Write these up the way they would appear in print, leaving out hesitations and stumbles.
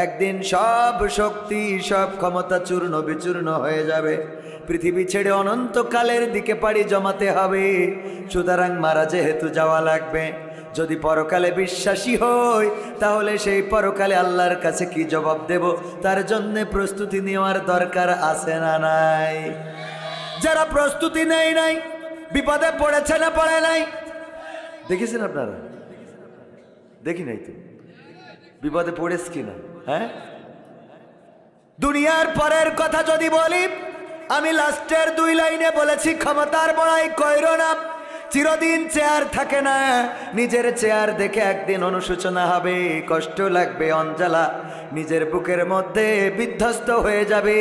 একদিন সব শক্তি সব ক্ষমতা চূর্ণ বিচূর্ণ হয়ে যাবে। পৃথিবী ছেড়ে অনন্তকালের দিকে পাড়ি জমাতে হবে। সুতরাং মারা যেহেতু যাওয়া লাগবে, যদি পরকালে বিশ্বাসী হই তাহলে সেই পরকালে আল্লাহর কাছে কি জবাব দেব, তার জন্য প্রস্তুতি নেওয়ার দরকার আছে না নাই? যারা প্রস্তুতি নেই নাই বিপদে পড়েছে না পড়ে নাই? দেখেছেন আপনারা? দেখি নাই তো, বিপদে পড়েছে কিনা? হ্যাঁ, দুনিয়ার পরের কথা যদি বলি, আমি লাস্টের 2 লাইনে বলেছি ক্ষমতার বড়াই কইরো না, চিরদিন চেয়ার থাকে না। নিজের চেয়ার দেখে একদিন অনুশোচনা হবে, কষ্ট লাগবে, অঞ্জালা নিজের বুকের মধ্যে বিধ্বস্ত হয়ে যাবে।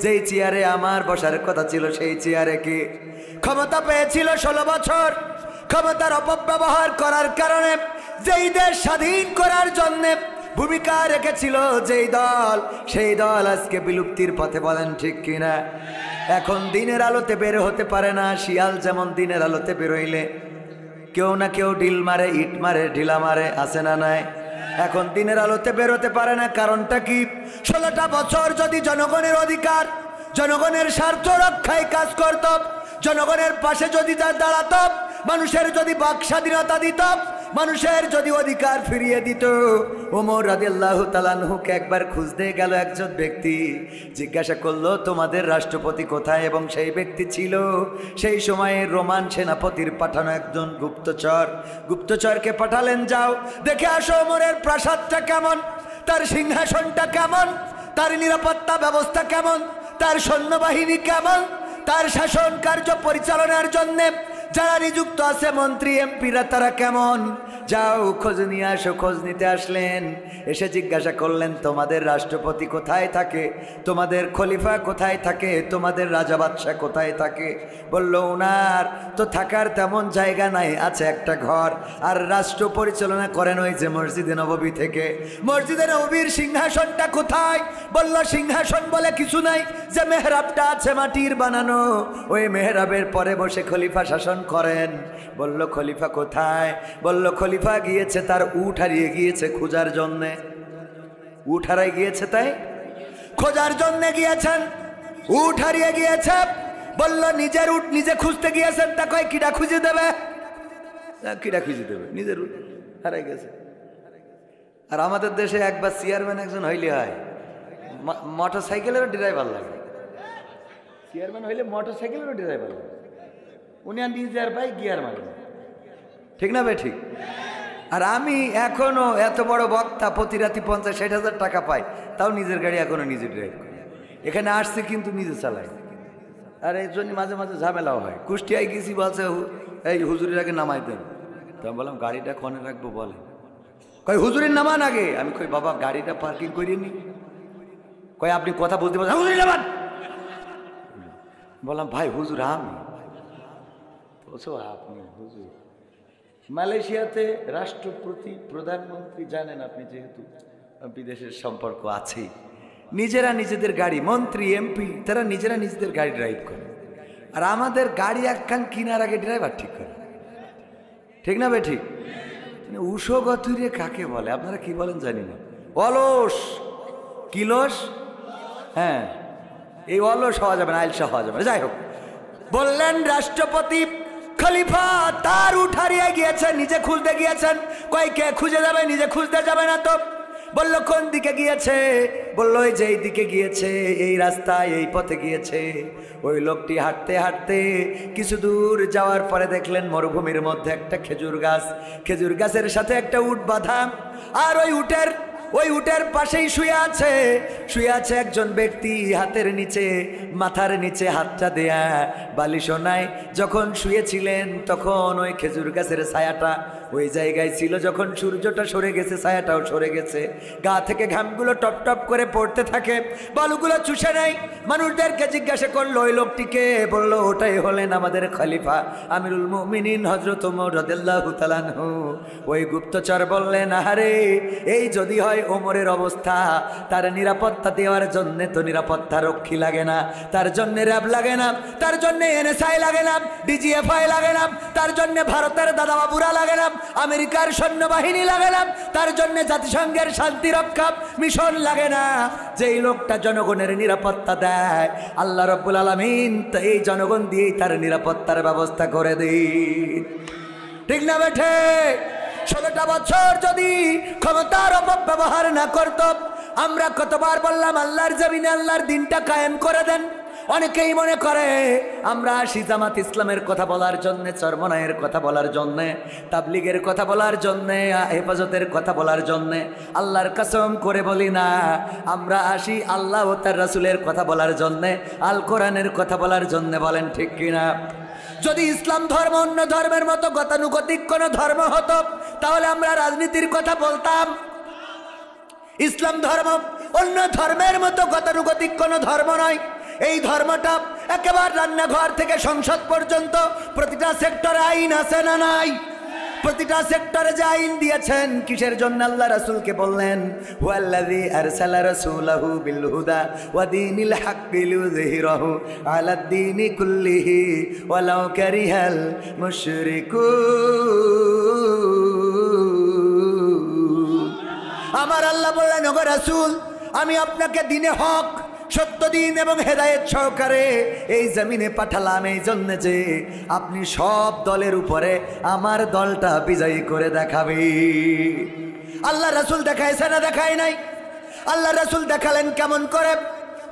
যেই চেয়ারে আমার বসার কথা ছিল সেই চেয়ারে কি ক্ষমতা পেয়েছিল 16 বছর, ক্ষমতার অপব্যবহার করার কারণে যেই দেশ স্বাধীন করার জন্য ভূমিকা রেখেছিল যেই দল, সেই দল আজকে বিলুপ্তির পথে। বলেন ঠিক কিনা? এখন দিনের আলোতে বের হতে পারে না। শিয়াল যেমন দিনের আলোতে বেরোইলে কেউ না কেউ ঢিল মারে, ইট মারে, ঢিলা মারে, আছে না নাই? এখন দিনের আলোতে বেরোতে পারে না। কারণটা কি? 16টা বছর যদি জনগণের অধিকার, জনগণের স্বার্থ রক্ষায় কাজ করত, জনগণের পাশে যদি দাঁড়াত, মানুষের যদি বাক স্বাধীনতা দিত, মানুষের যদি অধিকার ফিরিয়ে দিত। ওমর রাদিয়াল্লাহু তাআলা আনহুকে একবার খুঁজতে গেল একজন ব্যক্তি, জিজ্ঞাসা করলো তোমাদের রাষ্ট্রপতি কোথায়? এবং সেই ব্যক্তি ছিল সেই সময়ে রোমান সেনাপতির পাঠানো একজন গুপ্তচর। গুপ্তচরকে পাঠালেন, যাও দেখে আসো ওমরের প্রাসাদটা কেমন, তার সিংহাসনটা কেমন, তার নিরাপত্তা ব্যবস্থা কেমন, তার সৈন্যবাহিনী কেমন, তার শাসন কার্য পরিচালনার জন্য যারা নিযুক্ত আছে মন্ত্রী এমপিরা তারা কেমন, যাও খোঁজ নিয়ে আসো। খোঁজ নিতে আসলেন, এসে জিজ্ঞাসা করলেন তোমাদের রাষ্ট্রপতি কোথায় থাকে, তোমাদের খলিফা কোথায় থাকে, তোমাদের রাজা বাদশাহ কোথায় থাকে? বলল ওনার তো থাকার তেমন জায়গা নাই, আছে একটা ঘর, আর রাষ্ট্র পরিচালনা করেন ওই যে মসজিদে নববী থেকে। মসজিদে নববীর সিংহাসনটা কোথায়? বলল সিংহাসন বলে কিছু নাই, যে মেহরাবটা আছে মাটির বানানো, ওই মেহরাবের পরে বসে খলিফা শাসন করেন। বলল খলিফা কোথায়? বলল খলিফা গিয়েছে, তার উট হারিয়ে গিয়েছে খোঁজার জন্যে। উট হারাই গিয়েছে, তাই খোঁজার জন্যে গিয়েছেন, উট হারিয়ে গিয়েছে। বলল নিজের উট নিজে খুঁজতে গিয়েছেন, তা কয় কিডা খুঁজে দেবে? কিডা খুঁজে দেবে? নিজের উট হারাই গেছে। আর আমাদের দেশে একবার চেয়ারম্যান একজন হইলে হয়, মোটর সাইকেলেরও ড্রাইভার লাগে। চেয়ারম্যান হইলে মোটর সাইকেলেরও ড্রাইভার লাগে, উনি আর নিজের ভাই গিয়ার মারে, ঠিক না ভাই? ঠিক। আর আমি এখনো এত বড় বক্তা, প্রতি রাতি 50-60 হাজার টাকা পাই, তাও নিজের গাড়ি এখনো নিজে ড্রাইভ করি। এখানে আসছে কিন্তু নিজে চালাই। আর এই জন্য মাঝে মাঝে ঝামেলাও হয়। কুষ্টিয়ায় গেছি, বলছে এই হুজুরের আগে নামাই দেন। তো আমি বললাম গাড়িটা কনে রাখবো বলে? কই হুজুরের নামান আগে। আমি কই বাবা গাড়িটা পার্কিং করিয়ে নি। কই আপনি কথা বলতে পারছেন, হুজুরের নামান। বললাম ভাই হুজুর আমি। আপনি হুজুর? মালয়েশিয়াতে রাষ্ট্রপতি প্রধানমন্ত্রী জানেন আপনি, যেহেতু বিদেশের সম্পর্ক আছেই, নিজেরা নিজেদের গাড়ি, মন্ত্রী এমপি তারা নিজেরা নিজেদের গাড়ি ড্রাইভ করে। আর আমাদের গাড়ি একখান কিনার আগে ড্রাইভার ঠিক করে, ঠিক না ভাই? ঠিক। উষগতুরে কাকে বলে আপনারা কি বলেন জানি না, অলস কিলস। হ্যাঁ, এই অলস হওয়া যাবে না, আইলসা হওয়া যাবে না। যাই হোক, বললেন রাষ্ট্রপতি খলিফা তার উট হারিয়ে গিয়েছে, নিজে খুঁজতে গিয়েছেন। কয় কে খুঁজে যাবে? নিজে খুঁজতে যাবে না তো। বলল কোন দিকে গিয়েছে? বলল ওই যে এই দিকে গিয়েছে, এই রাস্তায়, এই পথে গিয়েছে। ওই লোকটি হাঁটতে হাঁটতে কিছু দূর যাওয়ার পরে দেখলেন মরুভূমির মধ্যে একটা খেজুর গাছ, খেজুর গাছের সাথে একটা উট বাঁধা। আর ওই উটের পাশেই শুয়ে আছে একজন ব্যক্তি, হাতের নিচে, মাথার নিচে হাতটা দেয়া, বালিশও নাই। যখন শুয়েছিলেন তখন ওই খেজুর গাছের ছায়াটা ওই জায়গায় ছিল, যখন সূর্যটা সরে গেছে ছায়াটাও সরে গেছে, গা থেকে ঘামগুলো টপ টপ করে পড়তে থাকে, বালুগুলো চুষে নেয়। মানুষদেরকে জিজ্ঞাসা করলো ওই লোকটিকে, বললো ওটাই হলেন আমাদের খলিফা আমিরুল মুমিনিন হযরত ওমর রাদিয়াল্লাহু তাআলা আনহু। ওই গুপ্তচর বললেন আরে এই যদি হয় ওমরের অবস্থা, তার নিরাপত্তা দেওয়ার জন্য তো নিরাপত্তা রক্ষী লাগে না, তার জন্য র্যাব লাগে না, তার জন্য এনএসআই লাগে না, ডিজিএফআই লাগে না, তার জন্য ভারতের দাদাবাবুরা লাগে না, আমেরিকার সৈন্যবাহিনী লাগে না, তার জন্য জাতিসংঘের শান্তি রক্ষা মিশন লাগে না। যেই লোকটা জনগণের নিরাপত্তা দেয়, আল্লাহ রাব্বুল আলামিন এই জনগণ দিয়েই তার নিরাপত্তার ব্যবস্থা করে দিন। ঠিক না বেঠে? 16টা বছর যদি ক্ষমতার অপব্যবহার না করত, আমরা কতবার বললাম আল্লাহর জমিনে আল্লাহর দিনটা কায়েম করে দেন। অনেকেই মনে করে আমরা আসি জামাত ইসলামের কথা বলার জন্যে, চরমনায়ের কথা বলার জন্যে, তাবলিগের কথা বলার জন্যে, হেফাজতের কথা বলার জন্যে। আল্লাহর কসম করে বলি না, আমরা আসি আল্লাহ ও তার রাসূলের কথা বলার জন্যে, আল কোরআনের কথা বলার জন্যে। বলেন ঠিক কিনা? যদি ইসলাম ধর্ম অন্য ধর্মের মতো গতানুগতিক কোনো ধর্ম হতো, তাহলে আমরা রাজনীতির কথা বলতাম। ইসলাম ধর্ম অন্য ধর্মের মতো গতানুগতিক কোনো ধর্ম নয়। এই ধর্মটা একেবারে রান্নাঘর থেকে সংসদ পর্যন্ত প্রতিটা সেক্টরে আইন আছে না নাই? প্রতিটা সেক্টরে যে আইন দিয়েছেন, কিসের জন্য? আল্লাহ রাসূলকে বললেন, হুয়াল্লাযী আরসালা রাসূলাহু বিল হুদা ওয়া দীনিল হাক্কি লিয়ুযহিরাহু আলাদ-দীনি কুল্লিহি ওয়ালাউ কারিহাল মুশরিকুন। আমার আল্লাহ বললেন, ওগো রাসূল, আমি আপনাকে দ্বীনে হক, সত্য দিন এবং হেদায়েত সহকারে এই জমিনে পাঠালাম এই জন্য যে আপনি সব দলের উপরে আমার দলটা বিজয়ী করে দেখাবে। আল্লাহ রাসূল দেখাইছে না দেখায় নাই? আল্লাহ রাসূল দেখালেন কেমন করে?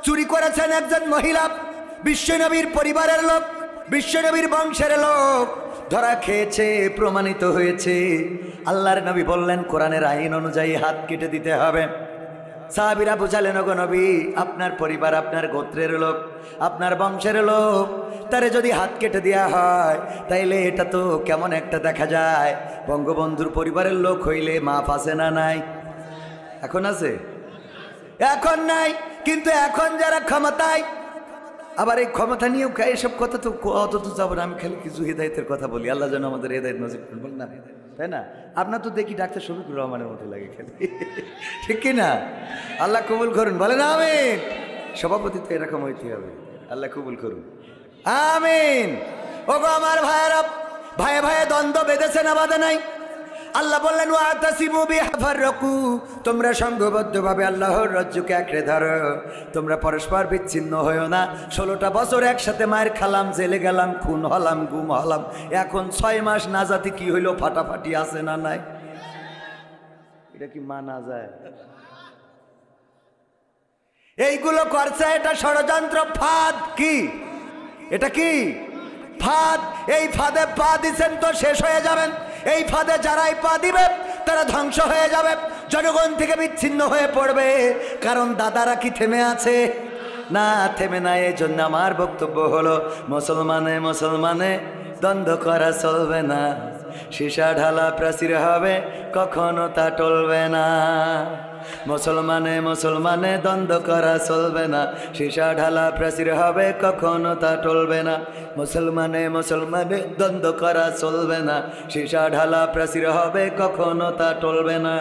চুরি করেছেন একজন মহিলা, বিশ্বনবীর পরিবারের লোক, বিশ্বনবীর বংশের লোক, ধরা খেয়েছে, প্রমাণিত হয়েছে। আল্লাহর নবী বললেন কোরআনের আইন অনুযায়ী হাত কেটে দিতে হবে। সাহাবীরা বুঝালেন, ওগো নবী, আপনার পরিবার, আপনার গোত্রের লোক, আপনার বংশের লোক, তারে যদি হাত কেটে দেওয়া হয় তাইলে এটা তো কেমন একটা দেখা যায়। বঙ্গবন্ধুর পরিবারের লোক হইলে মাফ আছে না নাই? এখন আছে? এখন নাই। কিন্তু এখন যারা ক্ষমতায়, আবার এই ক্ষমতা নিয়েও এসব কথা তো অত তো যাবো না। আমি খালি কিছু হেদায়েতের কথা বলি, আল্লাহ যেন আমাদের হেদায়েত নসিব করেন, বল না, তাই না? আপনার তো দেখি ডাক্তার শফিকুর রহমানের মতো লাগে খালি, ঠিক কি না? আল্লাহ কবুল করুন, বলেন আমিন। সভাপতি তো এরকম হইতে হবে, আল্লাহ কবুল করুন, আমিন। ওগো আমার ভাইয়েরা, ভাইয়ে ভাইয়ে দ্বন্দ্ব বেঁধেছে না বাঁধে নাই? আল্লাহ বললেন, ওয়াতাসিমু বিহাফাররাকু, তোমরা সংঘবদ্ধভাবে আল্লাহর রাজ্যকে আঁকড়ে ধরো, তোমরা পরস্পর বিচ্ছিন্ন হয়েও না। 16টা বছর একসাথে মায়ের খালাম, জেলে গেলাম, খুন হলাম, গুম হলাম, এখন 6 মাস না জাতি কি হইলো, ফাটাফাটি আছে না নাই? এটা কি মানা যায়? এইগুলো করছে, এটা ষড়যন্ত্র, ফাঁদ। কি এটা? কি ফাঁদ? এই ফাঁদে পা দিচ্ছেন তো শেষ হয়ে যাবেন। এই ফাঁদে যারাই পা দিবে তারা ধ্বংস হয়ে যাবে, জনগণ থেকে বিচ্ছিন্ন হয়ে পড়বে। কারণ দাদারা কি থেমে আছে? না, থেমে নাই। এই জন্য আমার বক্তব্য হলো, মুসলমানে মুসলমানে দ্বন্দ্ব করা চলবে না, সীসা ঢালা প্রাচীর হবে, কখনো তা টলবে না। মুসলমানে মুসলমানে দ্বন্দ্ব করা চলবে না, সীসা ঢালা প্রাচীর হবে, কখনো তা টলবে না। মুসলমানে মুসলমানে দ্বন্দ্ব করা চলবে না, সীসা ঢালা প্রাচীর হবে, কখনো তা টলবে না।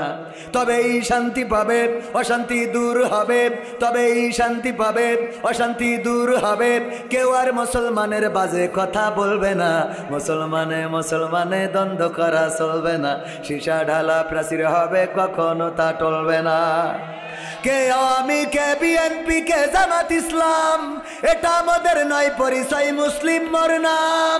তবেই শান্তি পাবে, অশান্তি দূর হবে, তবেই শান্তি পাবে, অশান্তি দূর হবে। কেউ আর মুসলমানের বাজে কথা বলবে না, মুসলমানে মুসলমানে দ্বন্দ্ব করা চলবে না, সীসা ঢালা প্রাচীর হবে, কখনো তা টলবে না। কে আওয়ামী, কে বিএনপি, কে জামাত ইসলাম, এটা আমাদের নয় পরিচয়, মুসলিম মোর নাম।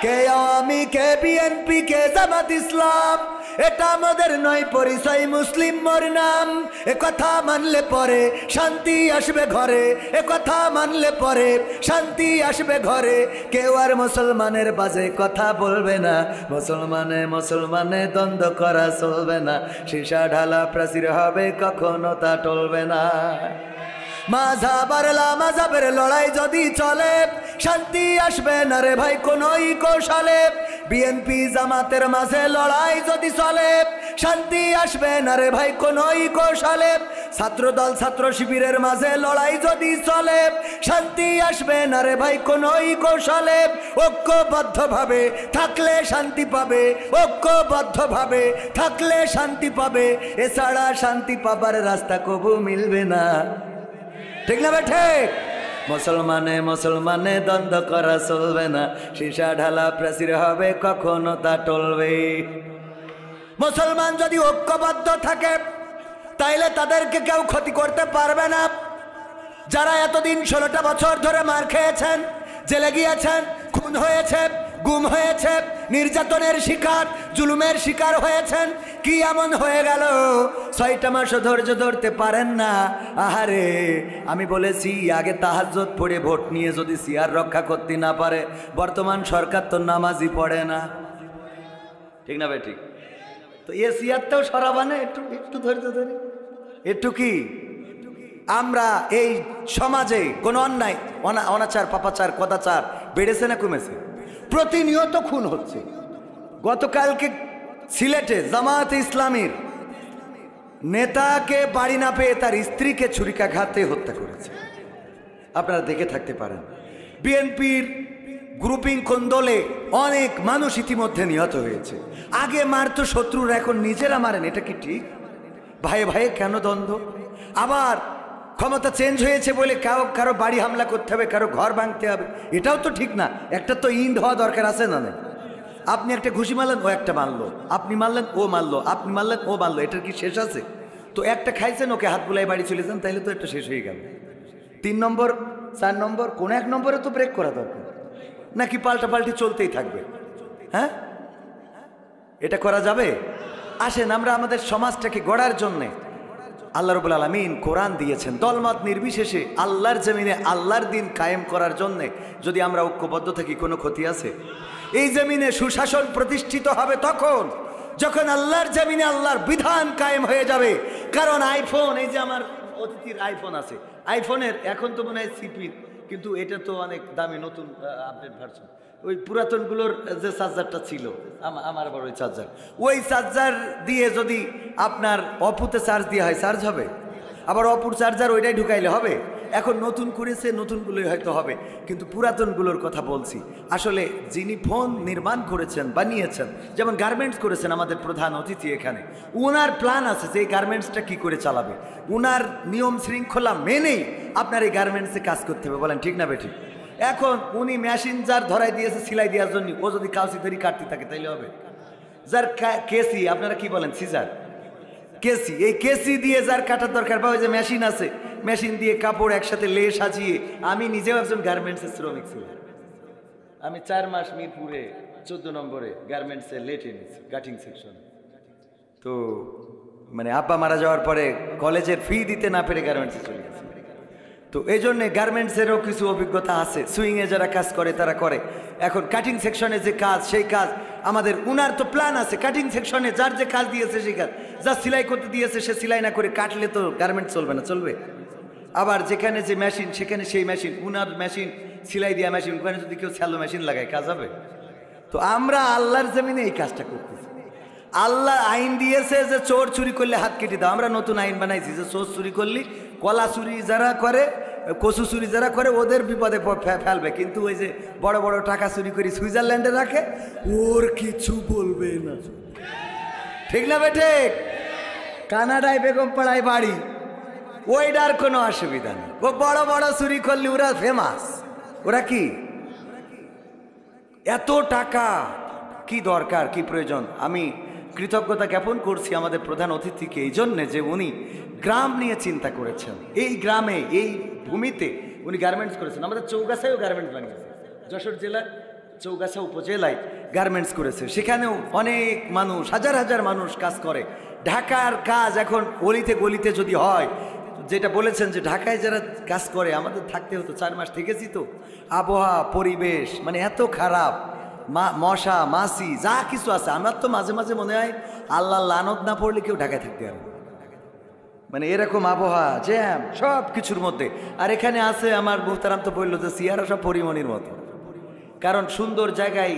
কে আওয়ামী, কে বিএনপি, কে জামাত ইসলাম, এটা আমাদের নয় পরিচয়, মুসলিম মোর নাম। এ কথা মানলে পরে শান্তি আসবে ঘরে, এ কথা মানলে পরে শান্তি আসবে ঘরে। কেউ আর মুসলমানের বাজে কথা বলবে না, মুসলমানে মুসলমানে দ্বন্দ্ব করা চলবে না, সীসা ঢালা প্রাচীর হবে, কখনো তা টলবে না। মাযহাব আর লামাযহাবের লড়াই যদি চলে, শান্তি আসবে না রে ভাই কোনই কৌশলে। বিএনপি জামাতের মাঝে লড়াই যদি চলে, শান্তি আসবে না রে ভাই কোনই কৌশলে। ছাত্রদল ছাত্র শিবিরের মাঝে লড়াই যদি চলে, শান্তি আসবে না রে ভাই কোনই কৌশলে। ঐক্যবদ্ধভাবে থাকলে শান্তি পাবে, ঐক্যবদ্ধভাবে থাকলে শান্তি পাবে, এছাড়া শান্তি পাবার রাস্তা কবু মিলবে না। ঠিক না ঠিক? মুসলমানে মুসলমানে দ্বন্দ্ব করা চলবে না, সীসা ঢালা প্রাচীর হবে, কখনো তা টলবে। মুসলমান যদি ঐক্যবদ্ধ থাকে তাইলে তাদেরকে কেউ ক্ষতি করতে পারবে না। যারা এতদিন 16টা বছর ধরে মার খেয়েছেন, জেলে গিয়েছেন, খুন হয়েছে, গুম হয়েছে, নির্যাতনের শিকার, জুলুমের শিকার হয়েছেন, কি এমন হয়ে গেল 6টা মাসও ধৈর্য ধরতে পারেন না? আহারে, আমি বলেছি আগে তাহাজ্জুদ পড়ে ভোট নিয়ে যদি সিয়ার রক্ষা করতে না পারে, বর্তমান সরকার তো নামাজই পড়ে না, ঠিক না ভাই? ঠিক তো এ সিয়ারটাও সরাবানে, একটু একটু ধৈর্য ধরে, একটু কি আমরা এই সমাজে কোনো অন্যায়, অনাচার, পাপাচার, কদাচার বেড়েছে না কমেছে? প্রতিনিয়ত খুন হচ্ছে। গতকালকে সিলেটে জামায়াতে ইসলামীর নেতাকে বাড়ি না পেয়ে তার স্ত্রীকে ছুরিকাঘাতে হত্যা করেছে, আপনারা দেখে থাকতে পারেন। বিএনপির গ্রুপিং কোন্দলে অনেক মানুষ ইতিমধ্যে নিহত হয়েছে। আগে মারতো শত্রুরা, এখন নিজেরা মারেন, এটা কি ঠিক? ভাইয়ে ভাইয়ে কেন দ্বন্দ্ব? আবার ক্ষমতা চেঞ্জ হয়েছে বলে কারো বাড়ি হামলা করতে হবে, কারো ঘর ভাঙতে হবে, এটাও তো ঠিক না। একটা তো ইন্ড হওয়া দরকার আছে না? আপনি একটা ঘুষি মারলেন, ও একটা মারলো, আপনি মারলেন, ও মারলো, আপনি মারলেন, ও মারলো, এটার কি শেষ আছে? তো একটা খাইছেন, ওকে হাত বুলাই বাড়ি চলে যান, তাইলে তো একটা শেষ হয়ে গেল। 3 নম্বর 4 নম্বর কোন এক নম্বরে তো ব্রেক করা দরকার, নাকি পাল্টাপাল্টি চলতেই থাকবে? হ্যাঁ, এটা করা যাবে? আসেন আমরা আমাদের সমাজটাকে গড়ার জন্যে আল্লাহ রাব্বুল আলামিন কোরআন দিয়েছেন, দলমত নির্বিশেষে আল্লাহর জমিনে আল্লাহর দিন কায়েম করার জন্যে যদি আমরা ঐক্যবদ্ধ থাকি, কোনো ক্ষতি আছে? এই জমিনে সুশাসন প্রতিষ্ঠিত হবে তখন যখন আল্লাহর জমিনে আল্লাহর বিধান কায়েম হয়ে যাবে। কারণ আইফোন, এই যে আমার অতিথির আইফোন আছে, আইফোনের এখন তো মনে হয় সিপি, কিন্তু এটা তো অনেক দামি, নতুন আপডেট ভার্সন। ওই পুরাতনগুলোর যে চার্জারটা ছিল, আমার আবার ওই চার্জার দিয়ে যদি আপনার অপুতে চার্জ দেওয়া হয়, চার্জ হবে? আবার অপুর চার্জার ওইটাই ঢুকাইলে হবে? এখন নতুন করেছে, নতুনগুলোই হয়তো হবে, কিন্তু পুরাতনগুলোর কথা বলছি। আসলে যিনি ফোন নির্মাণ করেছেন, বানিয়েছেন, যেমন গার্মেন্টস করেছেন আমাদের প্রধান অতিথি এখানে, উনার প্ল্যান আছে যে এই গার্মেন্টসটা কী করে চালাবে, উনার নিয়ম শৃঙ্খলা মেনেই আপনার এই গার্মেন্টসে কাজ করতে হবে। বলেন ঠিক না বেঠিক? এখন উনি মেশিন যার ধরাই দিয়েছে সেলাই দেওয়ার জন্য, ও যদি কাউসি ধরি কাটতে থাকে তাইলে হবে? যার কেসি, আপনারা কি বলেন, সিজার, কেসি, এই কেসি দিয়ে যার কাটার দরকার, বা ওই যে মেশিন আছে, মেশিন দিয়ে কাপড় একসাথে লে সাজিয়ে। আমি নিজেও একজন গার্মেন্টসের শ্রমিক ছিলাম। আমি 4 মাস মিরপুরে 14 নম্বরে গার্মেন্টসে লেটে নিয়েছি, কাটিং সেকশন। তো মানে আব্বা মারা যাওয়ার পরে কলেজের ফি দিতে না পেরে গার্মেন্টসে চলে গেছি। তো এই জন্যে গার্মেন্টসেরও কিছু অভিজ্ঞতা আছে, সুইংয়ে যারা কাজ করে তারা করে। এখন কাটিং সেকশনে যে কাজ, সেই কাজ আমাদের উনার তো প্ল্যান আছে, কাটিং সেকশনে যার যে কাজ দিয়েছে সেই কাজ, যা সেলাই করতে দিয়েছে সে সেলাই না করে কাটলে তো গার্মেন্টস চলবে না, চলবে? আবার যেখানে যে মেশিন, সেখানে সেই মেশিন, উনার মেশিন, সেলাই দেওয়া মেশিন, ওখানে যদি কেউ স্যালো মেশিন লাগায়, কাজ হবে? তো আমরা আল্লাহর জমিনে এই কাজটা করতেছি। আল্লাহ আইন দিয়েছে যে চোর চুরি করলে হাত কেটে দাও, আমরা নতুন আইন বানাইছি যে চোর চুরি করলে, কলা চুরি যারা করে, কচু চুরি যারা করে, ওদের বিপদে ফেলবে, কিন্তু ওই যে বড় বড় টাকা চুরি করে সুইজারল্যান্ডে রাখে, ওর কিছু বলবে না, ঠিক না বেঠে? কানাডায় বেগম পাড়ায় বাড়ি, ওইটার কোনো অসুবিধা নেই। ও বড় বড় চুরি করলে ওরা ফেমাস। ওরা কি এত টাকা, কি দরকার, কি প্রয়োজন? আমি কৃতজ্ঞতা জ্ঞাপন করছি আমাদের প্রধান অতিথিকে এই জন্যে যে উনি গ্রাম নিয়ে চিন্তা করেছেন। এই গ্রামে, এই ভূমিতে উনি গার্মেন্টস করেছেন। আমাদের চৌগাছায়ও গার্মেন্টস বানিয়েছে, যশোর জেলার চৌগাছা উপজেলায় গার্মেন্টস করেছে। সেখানেও অনেক মানুষ, হাজার হাজার মানুষ কাজ করে। ঢাকার কাজ এখন অলিতে গলিতে যদি হয়, যেটা বলেছেন যে ঢাকায় যারা কাজ করে, আমাদের থাকতে হতো, 4 মাস থেকেছি তো, আবহাওয়া পরিবেশ মানে এত খারাপ, মশা মাছি যা কিছু আছে। আমার তো মাঝে মাঝে মনে হয় আল্লাহ লানত না পড়লে কেউ ঢাকায় থাকতে পারে, মানে এরকম আবহাওয়া, জ্যাম, সব কিছুর মধ্যে। আর এখানে আছে, আমার মুহতারাম তো বললো যে চেয়ারা সব পরিমণির মতো, কারণ সুন্দর জায়গায়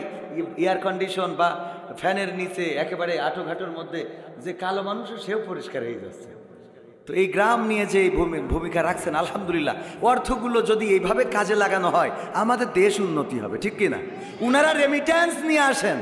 এয়ার কন্ডিশন বা ফ্যানের নিচে একেবারে আঁটোঘাটোর মধ্যে যে কালো মানুষ, সেও পরিষ্কার হয়ে যাচ্ছে। তো এই গ্রাম নিয়ে যে ভূমিকা রাখছেন, আলহামদুলিল্লাহ। অর্থগুলো যদি এইভাবে কাজে লাগানো হয়, আমাদের দেশ উন্নতি হবে, ঠিক কিনা? উনারা রেমিট্যান্স নিয়ে আসেন,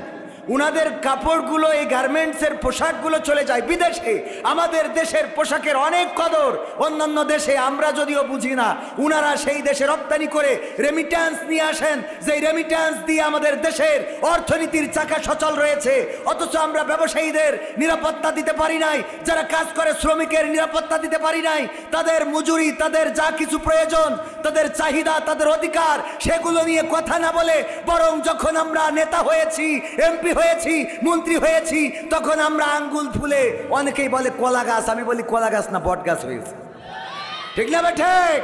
উনাদের কাপড়গুলো, এই গার্মেন্টসের পোশাকগুলো চলে যায় বিদেশে। আমাদের দেশের পোশাকের অনেক কদর, অন্যান্য দেশে আমরা যদিও বুঝি না, উনারা সেই দেশে রপ্তানি করে রেমিট্যান্স নিয়ে আসেন, যেই রেমিট্যান্স দিয়ে আমাদের দেশের অর্থনীতির চাকা সচল রয়েছে। অথচ আমরা ব্যবসায়ীদের নিরাপত্তা দিতে পারি নাই, যারা কাজ করে শ্রমিকের নিরাপত্তা দিতে পারি নাই। তাদের মজুরি, তাদের যা কিছু প্রয়োজন, তাদের চাহিদা, তাদের অধিকার, সেগুলো নিয়ে কথা না বলে বরং যখন আমরা নেতা হয়েছি, এমপি হয়েছি, মন্ত্রী হয়েছি, তখন আমরা আঙ্গুল ফুলে, অনেকেই বলে কলা গাছ, আমি বলি কলা গাছ না বট গাছ হয়েছে। ঠিক না? ঠিক।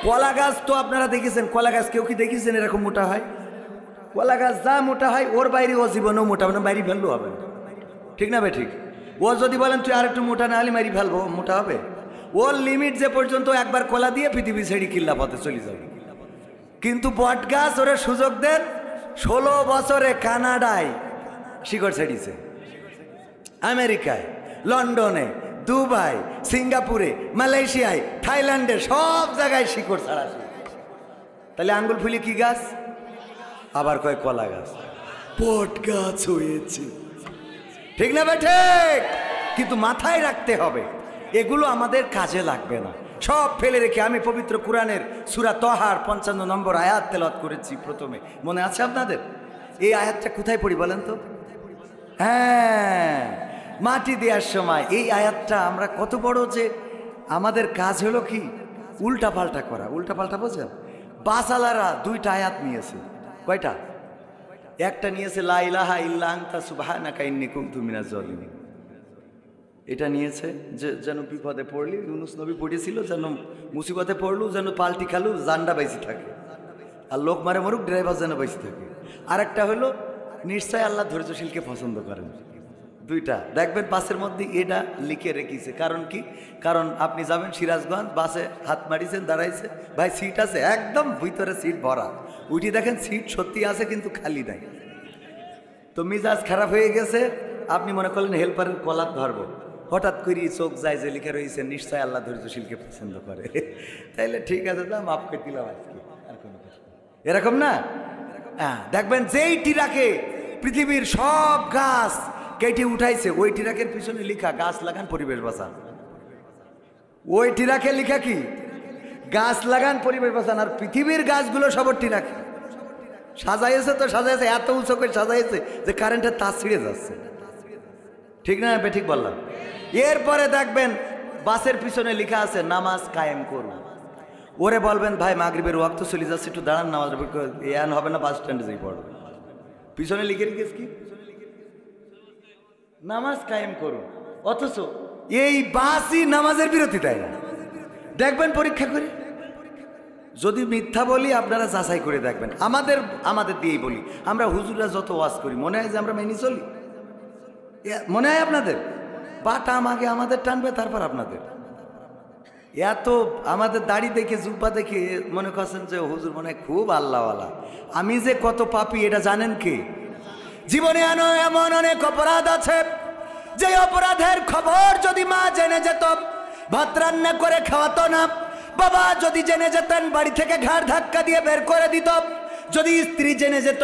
কলা গাছ তো আপনারা দেখেছেন, কলা গাছ কেউ কি দেখেছেন এরকম মোটা হয়? কলা গাছ যা মোটা হয় ওর বাইরে ও জীবনেও মোটা হবে না, বাইরে ফেললেও হবে না। ঠিক না ঠিক? ও যদি বলেন তুই আর একটু মোটা না হলে মারি ফেলবো, মোটা হবে? ওর লিমিট যে পর্যন্ত একবার কলা দিয়ে পৃথিবী ছেড়ে কিল্লা পথে চলে যাবে। কিন্তু বট গাছ ওরা সুযোগ দেন, 16 বছরে কানাডায় শিকড় ছেড়েছে, আমেরিকায়, লন্ডনে, দুবাই, সিঙ্গাপুরে, মালয়েশিয়ায়, থাইল্যান্ডে, সব জায়গায় শিকড় ছাড়াছে। তাহলে আঙ্গুল ফুলি কি গাছ? আবার কয় কলা গাছ, বট গাছ হয়েছে। ঠিক না ঠিক? কিন্তু মাথায় রাখতে হবে এগুলো আমাদের কাজে লাগবে না, সব ফেলে রেখে আমি পবিত্র কুরআনের সূরা তহার 55 নম্বর আয়াত তেলাওয়াত করেছি প্রথমে, মনে আছে আপনাদের? এই আয়াতটা কোথায় পড়ি বলেন তো? হ্যাঁ, মাটি দেওয়ার সময় এই আয়াতটা আমরা কত বড় যে আমাদের কাজ হলো কি উল্টা পাল্টা করা। উল্টা পাল্টা বোঝেন? বাসালারা 2টা আয়াত নিয়েছে। কয়টা? একটা নিয়েছে লা ইলাহা ইল্লা আনতা সুবহানাকা ইন্নী কুনতু মিনাজ জালিমিন। এটা নিয়েছে যে যেন বিপদে পড়লি, ইউনূস নবী পড়েছিল, যেন মুসিবতে পড়লু, যেন পাল্টি খালু, জান্ডা বাইসি থাকে, আর লোক মারে মরুক, ড্রাইভার যেন বাইসি থাকে। আর একটা হলো নিশ্চয় আল্লাহ ধৈর্যশীলকে পছন্দ করেন। 2টা দেখবেন বাসের মধ্যে এটা লিখে রেখেছে। কারণ কি? কারণ আপনি যাবেন সিরাজগঞ্জ, বাসে হাত মারিছেন, দাঁড়াইছে, ভাই সিট আছে, একদম ভিতরে সিট ভরা, উঠি দেখেন সিট সত্যি আছে কিন্তু খালি নাই। তো মিজাজ খারাপ হয়ে গেছে, আপনি মনে করলেন হেল্পারের কলার ধরবো, হঠাৎ করে চোখ যায় যে লিখে রয়েছে নিশ্চয় আল্লাহ ধৈর্যশীলকে পছন্দ করে। তাইলে ঠিক আছে, যা মাফ করে দিলাম আজকে, আর কোনো কথা। এরকম না? হ্যাঁ, দেখবেন যেই টিরাকে পৃথিবীর সব গাছ কেটে উঠাইছে, ওই টিরাকের পিছনে লিখা গাছ লাগান পরিবেশ বাঁচান। ওই টিরাকে লিখা কি? গাছ লাগান পরিবেশ বাঁচান। আর পৃথিবীর গাছগুলো সব টিরাকে সাজাইছে, তো সাজাইছে এত উঁচু করে সাজাইছে যে কারেন্টের তার ছিঁড়ে যাচ্ছে। ঠিক না ঠিক বললাম? এরপরে দেখবেন বাসের পিছনে লেখা আছে নামাজ কায়েম করুন। ওরে বলবেন ভাই মাগরিবের ওয়াক্ত চলে যাচ্ছে, একটু দাঁড়ান, নামাজ এন হবে না, বাস স্ট্যান্ডে যাই পড়বে। পিছনে লিখে রেখেছ কি? নামাজ কায়েম করুন। অথচ এই বাসই নামাজের বিরতি দেয় না। দেখবেন পরীক্ষা করে, যদি মিথ্যা বলি আপনারা যাচাই করে দেখবেন। আমাদের দিয়েই বলি, আমরা হুজুররা যত ওয়াজ করি মনে হয় যে আমরা মেনে চলি, মনে হয় আপনাদের? বা টাম আগে আমাদের টানবে, তারপর আপনাদের। এত আমাদের দাড়ি দেখে, জুব্বা দেখে মনে করছেন যে হুজুর মনে হয় খুব আল্লাহওয়ালা। আমি যে কত পাপী এটা জানেন কি? জীবনে এমন অনেক অপরাধ আছে, যে অপরাধের খবর যদি মা জেনে যেত ভাত রান্না করে খাওয়াতো না, বাবা যদি জেনে যেতেন বাড়ি থেকে ঘাড় ধাক্কা দিয়ে বের করে দিত, যদি স্ত্রী জেনে যেত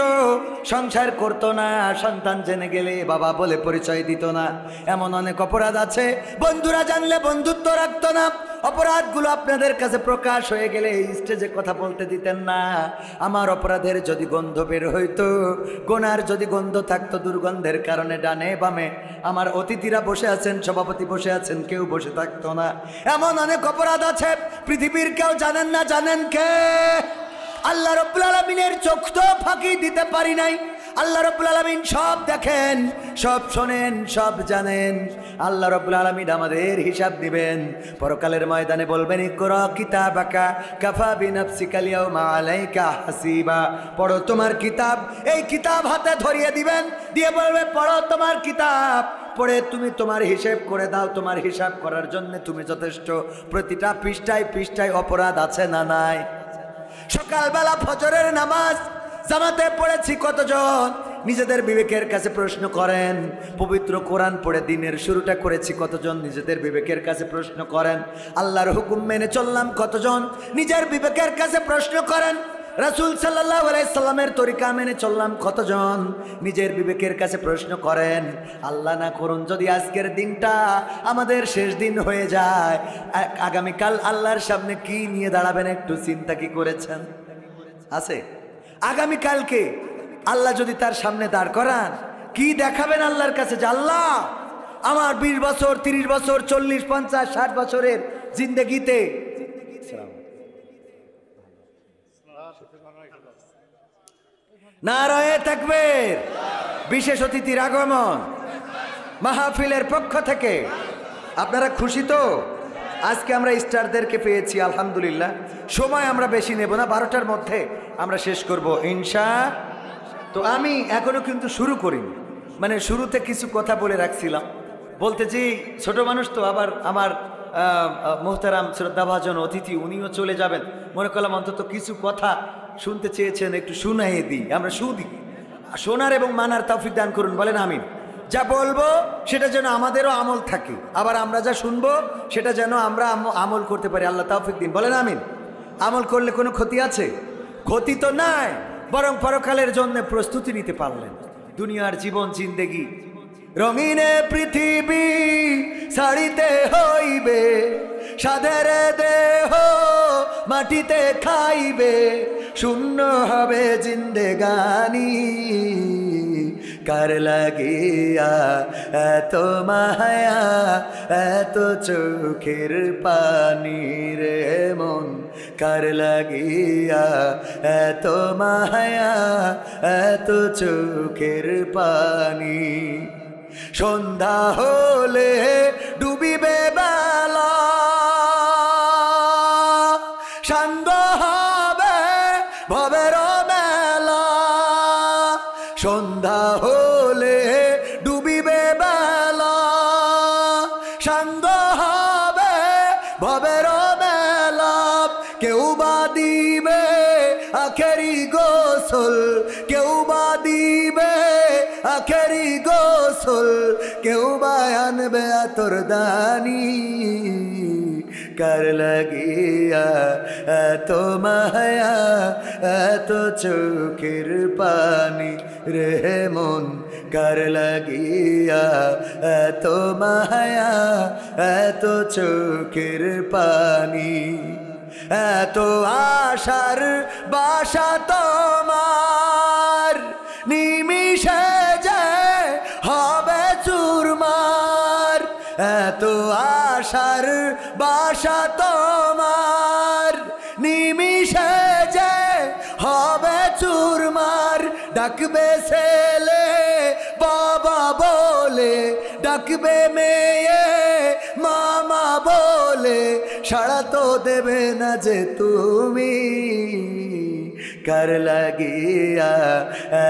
সংসার করতো না, সন্তান জেনে গেলে বাবা বলে পরিচয় দিত না। এমন অনেক অপরাধ আছে, বন্ধুরা জানলে বন্ধুত্ব রাখতো না। অপরাধগুলো আপনাদের কাছে প্রকাশ হয়ে গেলে স্টেজে কথা বলতে দিতেন না। আমার অপরাধের যদি গন্ধ বের হইতো, গোনার যদি গন্ধ থাকতো, দুর্গন্ধের কারণে ডানে বামে আমার অতিথিরা বসে আছেন, সভাপতি বসে আছেন, কেউ বসে থাকতো না। এমন অনেক অপরাধ আছে পৃথিবীর কেউ জানেন না। জানেন কে? আল্লাহ রাব্বুল আলামিনের চোখ তো ফাঁকি দিতে পারি নাই। আল্লাহ রাব্বুল আলামিন সব দেখেন, সব শোনেন, সব জানেন। আল্লাহ রাব্বুল আলামিন আমাদের হিসাব দিবেন পরকালের ময়দানে। বলবেন ইকরা কিতাবাকা কাফা বিনাফসিকা আল-ইয়াওমা আলাইকা হাসিবা। পড়ো তোমার কিতাব। এই কিতাব হাতে ধরিয়ে দিবেন, দিয়ে বলবে পড়ো তোমার কিতাব, পড়ে তুমি তোমার হিসাব করে দাও। তোমার হিসাব করার জন্য তুমি যথেষ্ট। প্রতিটা পৃষ্ঠায় পৃষ্ঠায় অপরাধ আছে না নাই? সকালবেলা ফজরের নামাজ জামাতে পড়েছি কতজন? নিজেদের বিবেকের কাছে প্রশ্ন করেন। পবিত্র কোরআন পড়ে দিনের শুরুটা করেছি কতজন? নিজেদের বিবেকের কাছে প্রশ্ন করেন। আল্লাহর হুকুম মেনে চললাম কতজন? নিজের বিবেকের কাছে প্রশ্ন করেন। রাসূল সাল্লাল্লাহু আলাইহি সাল্লামের তরিকা মেনে চললাম কতজন? নিজের বিবেকের কাছে প্রশ্ন করেন, আল্লাহ না করুন যদি আজকের দিনটা আমাদের শেষ দিন হয়ে যায়, আগামীকাল আল্লাহর সামনে কি নিয়ে দাঁড়াবেন একটু চিন্তা কি করেছেন? আছে আগামীকালকে আল্লাহ যদি তার সামনে দাঁড় করান, কি দেখাবেন আল্লাহর কাছে? যে আল্লাহ, আমার 20 বছর 30 বছর 40 50 60 বছরের জিন্দেগিতে নারায়ে তাকবীর, বিশেষ অতিথির আগমন মাহফিলের পক্ষ থেকে। আপনারা খুশি তো? আজকে আমরা স্টারদেরকে পেয়েছি আলহামদুলিল্লাহ। সময় আমরা বেশি নেব না, 12টার মধ্যে আমরা শেষ করব ইনশাআল্লাহ। তো আমি এখনো কিন্তু শুরু করিনি, মানে শুরুতে কিছু কথা বলে রাখছিলাম, বলতেছি ছোট মানুষ তো, আবার আমার মোহতারাম শ্রদ্ধাভাজন অতিথি উনিও চলে যাবেন, মনে করলাম অন্তত কিছু কথা শুনতে চেয়েছেন একটু শুনাইয়ে দিই, আমরা শুধু শোনার এবং মানার তৌফিক দান করুন, বলেন আমিন। যা বলবো সেটা যেন আমাদেরও আমল থাকে, আবার আমরা যা শুনবো সেটা যেন আমরা আমল করতে পারি, আল্লাহ তৌফিক দিন, বলেন আমিন। আমল করলে কোনো ক্ষতি আছে? ক্ষতি তো নাই, বরং পরকালের জন্য প্রস্তুতি নিতে পারলেন। দুনিয়ার জীবন জিন্দেগি রঙিনে পৃথিবী ছাড়িতে হইবে, সাধের দেহ মাটিতে খাইবে, শূন্য হবে জিন্দেগানি, কার লাগিয়া এত মায়া এত চোখের পানি রে মন, কার লাগিয়া এত মায়া এত চোখের পানি। সন্ধ্যা হলে ডুবিবে বেলা, সাঙ্গ হবে ভবের মেলা, সন্ধ্যা হলে ডুবিবে বেলা, সাঙ্গ হবে ভবের মেলা, কেউ বা দিবে আখেরি গোসল, কেউ বা দিবে আখেরি গোসল, কেউ বা আনবে আতর দানি, কার লাগিয়া এত মায়া এত চোখের পানি রে মন, কার লাগিয়া এত মায়া এত চোখের পানি। এত আশার বাসা তোমার, নিমিষে যে হবে চুরমার, এত আশার বাসা তোমার, নিমিষে যে হবে চুরমার। ডাকবে ছেলে বাবা বলে, ডাকবে মেয়ে মামা বলে, সাড়া তো দেবে না যে তুমি, কার লাগিয়া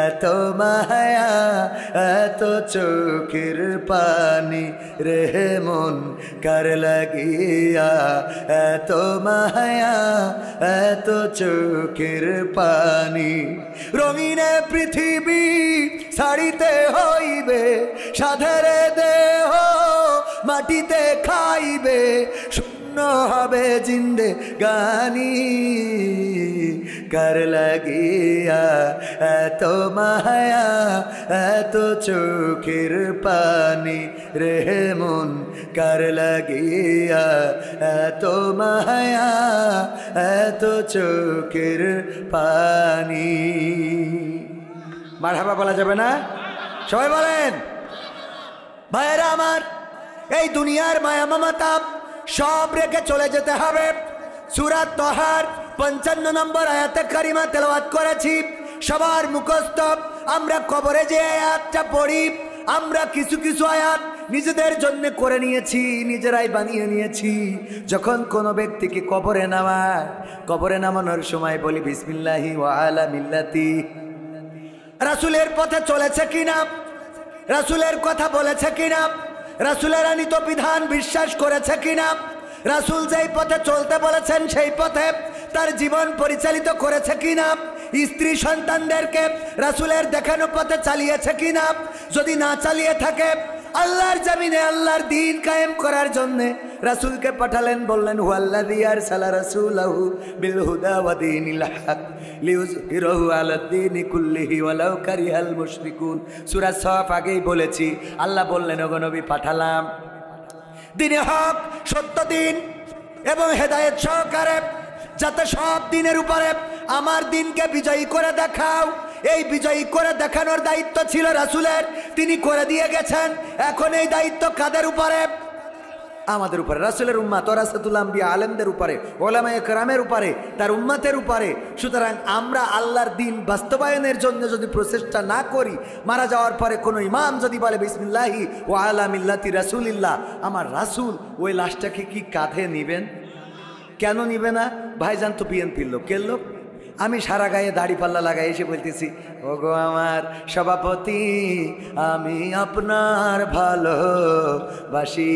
এত মায়া এত চোখের পানি রে মন, কার লাগিয়া এত মায়া এত চোখের পানি। রঙিনে পৃথিবী ছাড়িতে হইবে, সাধের দেহ মাটিতে খাইবে, শূন্য হবে জিন্দেগানি, কার লাগিয়া এত মায়া এত চোখের পানি রে মন, কার লাগিয়া এত মায়া এত চোখের পানি। মারহাবা বলা যাবে না? সবাই বলেন। ভাইয়েরা আমার, এই দুনিয়ার মায়া মমতা সব রেখে চলে যেতে হবে। সূরা তাহার 55 নম্বর আয়াতে কারিমা তেলাওয়াত করেছি, সবার মুখস্থ। আমরা কবরে যে আয়াতটা পড়ি, আমরা কিছু কিছু আয়াত নিজেদের জন্য করে নিয়েছি, নিজেরাই বানিয়ে নিয়েছি। যখন কোনো ব্যক্তিকে কবরে নামায়, কবরে নামানোর সময় বলি বিসমিল্লাহি ওয়া আলা মিল্লাতি। রাসূলের পথে চলেছে কিনা, রাসূলের কথা বলেছে কিনা, রাসূলের আনিত বিধান বিশ্বাস করেছে কিনা, রাসূল যেই পথে চলতে বলেছেন সেই পথে তার জীবন পরিচালিত করেছে কিনা, স্ত্রী সন্তানদেরকে রাসূলের দেখানো পথে চালিয়েছে কিনা। যদি না চালিয়ে থাকে আল্লাহর জমিনে আল্লাহর দ্বীন কায়েম করার জন্য রাসূলকে পাঠালেন, বললেন হুয়াল্লাযী আরসালা রাসূলাহু বিল হুদা ওয়া দীনিল হক লিইয়ুযহিরাহু আলাদ দীনি কুল্লিহি ওয়ালাউ কারিহাল মুশরিকুন। সূরা সফ আগেই বলেছি, আল্লাহ বললেন ওগো নবী পাঠালাম দ্বীনে হক, সত্য দ্বীন এবং হেদায়েত সহকারে, যাতে সব দিনের উপরে আমার দিনকে বিজয়ী করে দেখাও। এই বিজয়ী করে দেখানোর দায়িত্ব ছিল রাসূলের, তিনি করে দিয়ে গেছেন। এখন এই দায়িত্ব কাদের উপরে? আমাদের উপরে, রাসূলের উম্মত, ওয়ারাসাতুল আম্বিয়া, আলেমদের উপরে, ওলামায়ে কেরামের উপরে, তার উম্মতের উপরে। সুতরাং আমরা আল্লাহর দ্বীন বাস্তবায়নের জন্য যদি প্রচেষ্টা না করি, মারা যাওয়ার পরে কোনো ইমাম যদি বলে বিসমিল্লাহি ওয়া আলা মিল্লাতি রাসূলিল্লাহ, আমার রাসূল, ওই লাশটাকে কি কাঁধে নিবেন? কেন নিবে না? ভাইজান তো বিএনপির লোক, কে লোক? আমি সারা গায়ে দাড়ি পাল্লা লাগাই এসে বলতেছি, ওগো আমার সভাপতি, আমি আপনার ভালোবাসি।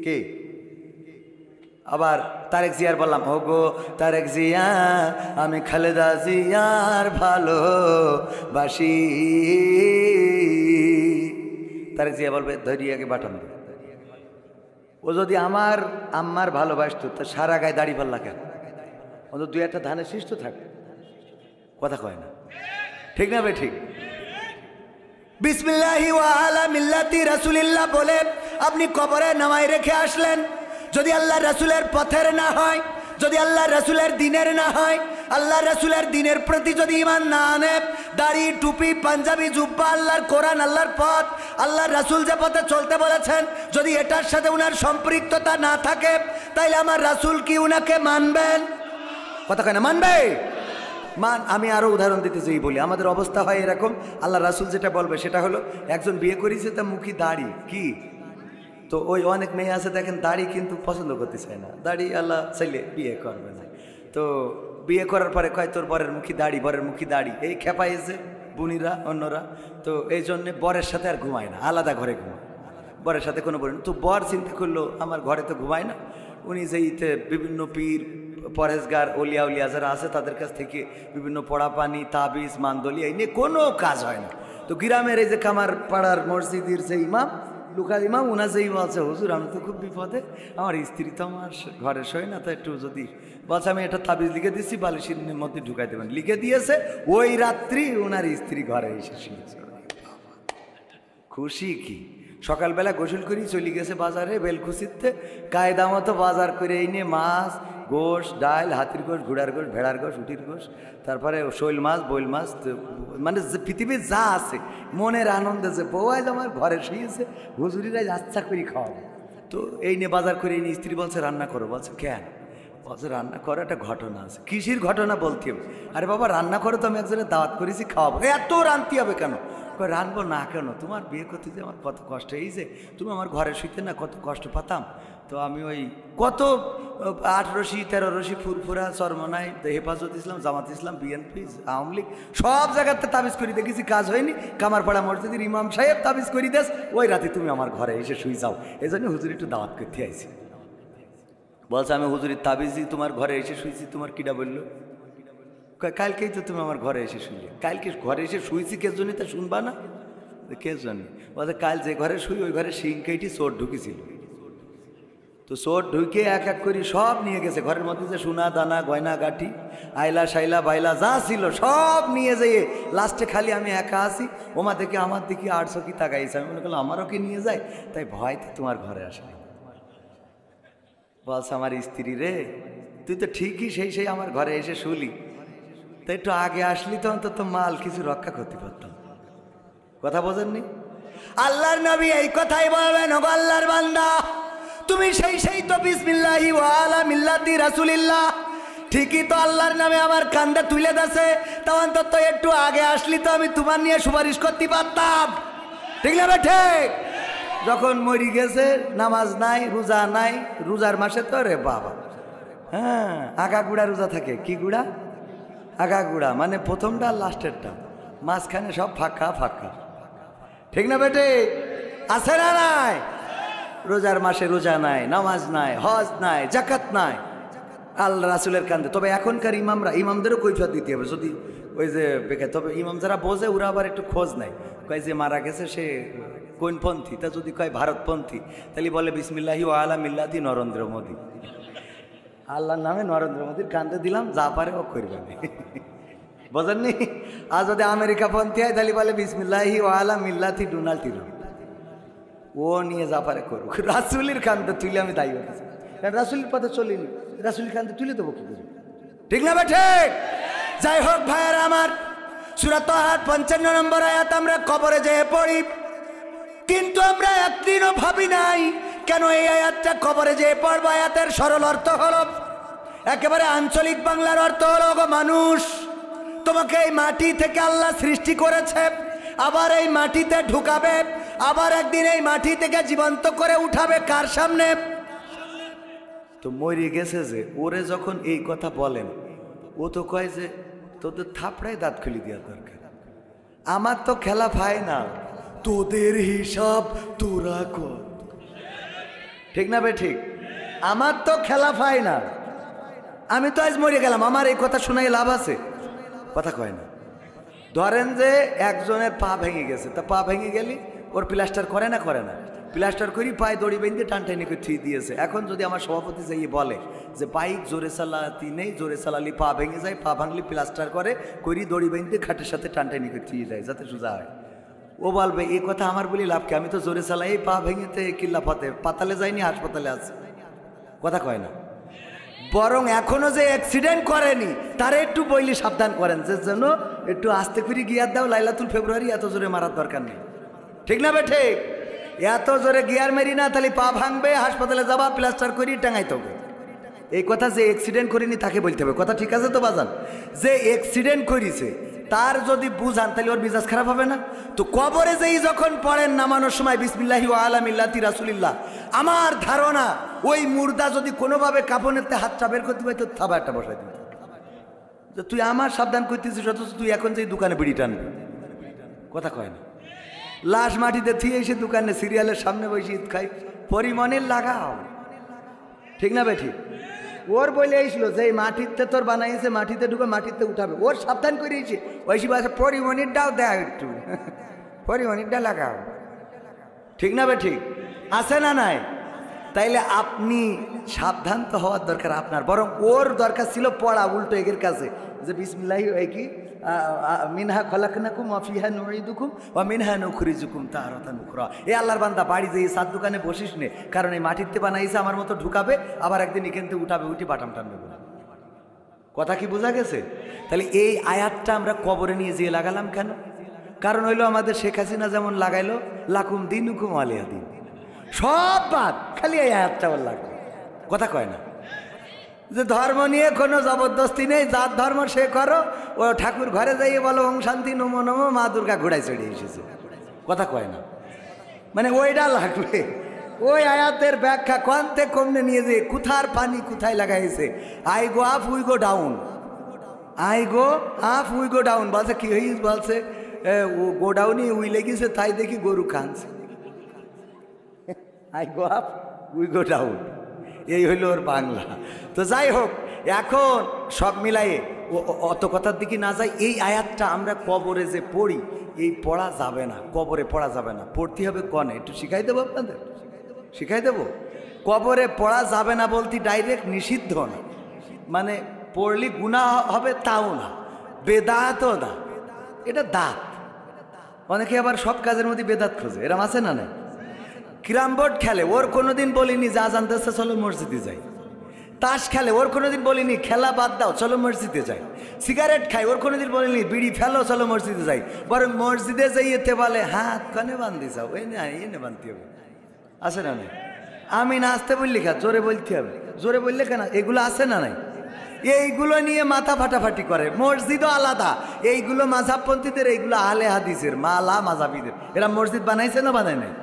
কে? আবার তারেক জিয়ার বললাম, ওগো তারেক জিয়া, আমি খালেদা জিয়ার ভালোবাসি। তারেক জিয়া বলবে ধরিয়াকে বাটান। ও যদি আমার আম্মার ভালোবাসতো, তা সারা গায়ে দাড়ি পাল্লা কেন? ও তো দুই একটা ধানের শিষ্ট থাকে, কথা কয় না, ঠিক না ভাই? ঠিক। বিসমিল্লাহি ওয়া আলা মিল্লাতি রাসূলিল্লাহ বলে আপনি কবরে নামাই রেখে আসলেন, যদি আল্লাহ রাসূলের পথের না হয়, যদি আল্লাহ রাসূলের দ্বীনের না হয়, আল্লাহ রাসূলের দ্বীনের প্রতি যদি ঈমান না আনে, দাড়ি টুপি পাঞ্জাবি জুব্বা, আল্লাহর কোরআন, আল্লাহর পথ, আল্লাহর রাসূল যে পথে চলতে বলেছেন, যদি এটার সাথে উনার সম্পৃক্ততা না থাকে, তাইলে আমার রাসূল কি উনাকে মানবেন? কথা কয় না, মানবে? আমি আরো উদাহরণ দিতে চাই, বলি আমাদের অবস্থা হয় এরকম, আল্লাহ রাসূল যেটা বলবে সেটা হলো, একজন বিয়ে করেছে, তার মুখে দাড়ি কি, তো ওই অনেক মেয়ে আছে দেখেন দাড়ি কিন্তু পছন্দ করতে চায় না, দাড়ি আল্লাহ চাইলে বিয়ে করবে না, তো বিয়ে করার পরে কয় তোর বরের মুখী দাড়ি, বরের মুখী দাড়ি, এই খেপাইছে বুনিরা অন্যরা, তো এই জন্যে বরের সাথে আর ঘুমায় না, আলাদা ঘরে ঘুমায়, বরের সাথে কোনো বলেন। তো বর চিন্তা করলো আমার ঘরে তো ঘুমায় না, উনি যে ইতে বিভিন্ন পীর পরেশগার ওলিয়া উলিয়া যারা আছে তাদের কাছ থেকে বিভিন্ন পড়া পানি তাবিজ মান্দলি এই নিয়ে কোনো কাজ হয় না। তো গ্রামের এই যে কামার পাড়ার মসজিদের যে ইমাম, লোকাল ইমাম, ওনা যেই বলছে হুজুর আমি তো খুব বিপদে, আমার স্ত্রী তো আমার ঘরে শোয় না, তো একটু যদি বলছে আমি এটা তাবিজ লিখে দিচ্ছি, বালিশের মধ্যে ঢুকাই দেবেন, লিখে দিয়েছে, ওই রাত্রি ওনার স্ত্রী ঘরে এসে শুয়েছে। খুশি কি, সকালবেলা গোসল করি চলে গেছে বাজারে বেলকুচিতে, কায়দা মতো বাজার করে এই নিয়ে মাছ গোশ ডাল, হাতির গোশ, ঘোড়ার গোশ, ভেড়ার গোশ, উটির গোশ, তারপরে শৈল মাছ, বৈল মাছ, মানে পৃথিবীর যা আছে মনের আনন্দে যে বউ আজ আমার ঘরে শুয়েছে, হুজুরিরা আচ্ছা করে খাওয়াবে। তো এই নিয়ে বাজার করে এই নিয়ে স্ত্রী বলছে রান্না করো, বলছে কেন? বলছে রান্না করো, একটা ঘটনা আছে। কিসির ঘটনা বলতে হবে? আরে বাবা রান্না করো, তো আমি একজনের দাওয়াত করেছি, খাওয়াবো। এত রানতে হবে কেন? রানবো না কেন, তোমার বিয়ে করতে যে আমার কত কষ্ট, এই যে তুমি আমার ঘরে শুইতে না কত কষ্ট পাতাম, তো আমি ওই কত 8 রশি 13 রশি ফুরফুরা চরমনাই হেফাজত ইসলাম, জামাত ইসলাম, বিএনপি, আওয়ামী লীগ সব জায়গাতে তাবিজ করি দেখেছি, কাজ হয়নি। কামারপাড়া মসজিদের ইমাম সাহেব তাবিজ করি দেস, ওই রাতে তুমি আমার ঘরে এসে শুই যাও, এই জন্য হুজুর একটু দাওয়াত করতে আইছি। বলছে আমি হুজুরের তাবিজি তোমার ঘরে এসে শুয়েছি, তোমার কিডা বললো? কালকেই তো তুমি আমার ঘরে এসে শুইলে। কালকে ঘরে এসে শুয়েছি কে জন্য, তা শুনবা না? কে জন্য? বলছে কাল যে ঘরে শুই ওই ঘরে শিংকেটি চোর ঢুকেছিল, তো চোর ঢুকে এক এক করে সব নিয়ে গেছে, ঘরের মধ্যে যে সোনা দানা গয়না গাঠি আইলা শাইলা বাইলা যা ছিল সব নিয়ে যেয়ে লাস্টে খালি আমি একা আছি, ওমা দেখে আমার দিকে 8 চোখি তাকাইছে। আমি মনে করলাম আমারও কি নিয়ে যায়, তাই ভয়তে তোমার ঘরে আসলে। বলছে আমার স্ত্রী রে, তুই তো ঠিকই সেই আমার ঘরে এসে শুলি, তাই একটু আগে আসলি তো অন্তত মাল কিছু রক্ষা করতে পারতাম। কথা বোঝেননি? আল্লাহর নবী এই কথাই বলবেন, ওগো আল্লাহর বান্দা, তুমি সেই তো বিসমিল্লাহি ওয়া আলা মিল্লাতি রাসূলিল্লাহ, ঠিকই তো আল্লাহর নামে আমার কান্দে তুলে দেছে, তা অন্তত একটু আগে আসলি তো আমি তোমার নিয়ে সুপারিশ করতে পারতাম, ঠিক না? ঠিক। যখন মরি গেছে, নামাজ নাই, রোজা নাই, রোজার মাসে তো রে বাবা, হ্যাঁ আগা গুড়া রোজা থাকে। কি গুড়া? আগা গুড়া, মানে প্রথমটা লাস্টেরটা, মাঝখানে সব ফাঁকা ফাঁকা, ঠিক না বেটে? আছে না নাই? রোজার মাসে রোজা নাই, নামাজ নাই, হজ নাই, জাকাত নাই, আল্লাহ রাসূলের কান্দে। তবে এখনকার ইমামদেরও কৈফিয়ত দিতে হবে, যদি ওই যে বেকার। তবে ইমাম যারা বোঝে ওরা আবার একটু খোঁজ নাই, কয় যে মারা গেছে সে কোনপন্থী, তা যদি কয় ভারতপন্থী তাহলে বলে বিসমিল্লাহি ওয়া আলা মিল্লাতি নরেন্দ্র মোদী, আল্লাহর নামে নরেন্দ্র মোদীর কান্দে দিলাম, যা পারে ও করবে। বোঝেননি? আর যদি আমেরিকাপন্থী হয় তাহলে বলে বিসমিল্লাহি ওয়া আলা মিল্লাতি ডোনাল্ড ট্রাম্প, ও নিয়ে যা পারে করুক। রাসূলের কান্দে তুলে আমি দায়ী হতেছি, কারণ রাসূলের পথে চলিনি, রাসূলের কান্দে তুলে দেবো কি করে? ঠিক না ঠিক? যাই হোক ভাইয়ারা আমার, সূরা তাহার 55 নম্বর আয়াত আমরা কবরে যেয়ে পড়ি, কিন্তু আমরা একদিনও ভাবি নাই কেন এই আয়াতটা কবরে যেয়ে পড়ব। আয়াতের সরল অর্থ হলো, একেবারে আঞ্চলিক বাংলার অর্থ হলো, গো মানুষ, তোমাকে এই মাটি থেকে আল্লাহ সৃষ্টি করেছে, আবার এই মাটিতে ঢুকাবে, আবার একদিন এই মাটি থেকে জীবন্ত করে উঠাবে কার সামনে? তো মরে গেছে যে, ওরে যখন এই কথা বলেন, ও তো কয় যে তোদের থাপড়ায় দাঁত খুলি দেওয়া দরকার, আমার তো খেলা ভাই না, তোদের হিসাব তোরা কর। ঠিক না বে ঠিক? আমার তো খেলা ভাই না, আমি তো আজ মরে গেলাম, আমার এই কথা শোনাই লাভ আছে? কথা কয় না। ধরেন যে একজনের পা ভেঙে গেছে, তা পা ভেঙে গেলি ওর প্লাস্টার করে না? করে না। প্লাস্টার করি পায়ে দড়ি বেঁধে টানটানি করে ঠিক দিয়েছে। এখন যদি আমার সভাপতি যাই বলে যে বাইক জোরে চালাতি নেই, জোরে চালালি পা ভেঙে যায়, পা ভাঙলি প্লাস্টার করে করি দড়ি বেঁধে খাটের সাথে টানটানি করে ঠিক দেয় যাতে সোজা হয়, ও বলবে এই কথা আমার বলি লাভ কি? আমি তো জোরে চালাই, পা ভেঙেতে কিল্লা পথে, পাতালে যাইনি, হাসপাতালে আছে। কথা কয় না। বরং এখনো যে অ্যাক্সিডেন্ট করেনি তারে একটু বইলি সাবধান করেন, যে যেন একটু আস্তে করে গিয়ার দাও, লাইলাতুল ফেব্রুয়ারি এত জোরে মারার দরকার নেই। ঠিক না বে ঠিক? এত জোরে গিয়ার মেরি না, তাহলে পা ভাঙবে, হাসপাতালে যাবা, প্লাস্টার করি টাঙাইতে হবে। এই কথা যে অ্যাক্সিডেন্ট করিনি তাকে বলতে হবে। কথা ঠিক আছে তো বাজান? যে অ্যাক্সিডেন্ট করিছে তার যদি বুঝান তাহলে ওর মেজাজ খারাপ হবে না? তো কবরে যেই যখন পড়েন নামানোর সময় বিসমিল্লাহি ওয়া আলা মিল্লাতি রাসূলিল্লাহ, আমার ধারণা ওই মুর্দা যদি কোনোভাবে কাফনেরতে হাতটা বের করতে পারতো, থাবা একটা বসাই দিত যে তুই আমার সাবধান করতেছিস, অথচ তুই এখন যেই দোকানে বিড়ি টানবি। কথা কয় না। লাশ মাটিতে থিয়ে এসে দোকানে সিরিয়ালের সামনে বসে ঈদ খাই, পরিমণের লাগাও। ঠিক না বেঠি? ওর বলে এইছিল যে মাটিতে তোর বানাইছে, মাটিতে ঢুকে মাটিতে উঠাবে, ওর সাবধান করেছে। ওইসি বাসে পরিমণিরটাও দেয় একটু, পরিমণিরটা লাগাও। ঠিক না বেঠি? আছে না নাই? তাইলে আপনি সাবধান তো হওয়ার দরকার আপনার, বরং ওর দরকার ছিল পড়া উল্টো এগের কাছে, যে বিসমিল্লাহি কি মিনহা খলাকনাকুম ওয়া ফিহা নুঈদুকুম ওয়া মিনহা নুখরিজুকুম তারাতান উখরা। এ আল্লাহর বান্দা, বাড়ি যে সাত দোকানে বসিস নে, কারণ এই মাটিতে বানাইছে আমার মতো ঢুকাবে, আবার একদিন এখানতে উঠাবে, উঠি বাটাম টানবে বলে। কথা কি বোঝা গেছে? তাহলে এই আয়াতটা আমরা কবরে নিয়ে যেয়ে লাগালাম কেন? কারণ হইলো আমাদের শেখ হাসিনা যেমন লাগাইলো লাকুম দিনুকুম ওয়ালিয়া দিন, সব বাদ, খালি এই আয়াতটা ওর লাগবে। কথা কয় না? যে ধর্ম নিয়ে কোনো জবরদস্তি নেই, যার ধর্ম সে করো। ও ঠাকুর ঘরে যাইয়ে বলো ওম শান্তি নমো নমো, মা দুর্গা ঘোড়ায় চড়ে এসেছে। কথা কয় না? মানে ওইটা লাগবে। ওই আয়াতের ব্যাখ্যা কোনতে কমনে নিয়ে যে কোথার পানি কোথায় লাগাইছে, I go up we go down, I go up we go down বলছে। কি হইস বলছে ও গো ডাউনই উই লেগেছে, তাই দেখি গরু খানছে। I go up we go down, এই হইল ওর বাংলা। তো যাই হোক, এখন সব মিলাইয়ে অত কথার দিকে না যাই, এই আয়াতটা আমরা কবরে যে পড়ি, এই পড়া যাবে না, কবরে পড়া যাবে না, পড়তে হবে কনে। একটু শিখাই দেবো আপনাদের, শিখাই দেবো। কবরে পড়া যাবে না বলতে ডাইরেক্ট নিষিদ্ধ না, মানে পড়লি গুনাহ হবে তাও না, বেদাতও না, এটা দাঁত। অনেকে আবার সব কাজের মধ্যে বেদাত খোঁজে, এরম আছে না? নাই? ক্যারাম বোর্ড খেলে, ওর কোনোদিন বলিনি যা জানতেছে চলো মসজিদে যাই। তাস খেলে, ওর কোনোদিন বলিনি খেলা বাদ দাও চলো মসজিদে যাই। সিগারেট খাই, ওর কোনোদিন বলিনি বিড়ি ফেলো চলো মসজিদে যাই। বরং মসজিদে যাইতে বলে হাত কানে বান্ধি যাও, এই না এনে বাঁধতে হবে। আছে না নাই? আমি নাচতে বললি খা, জোরে বলতে হবে। জোরে বললে কেন? এগুলো আছে না নাই? এইগুলো নিয়ে মাথা ফাটাফাটি করে। মসজিদও আলাদা, এইগুলো মাঝহাবপন্থীদের, এইগুলো আহলে হাদিসের, মালা মাঝহাবিদের। এরা মসজিদ বানাইছে না বানায় নাই?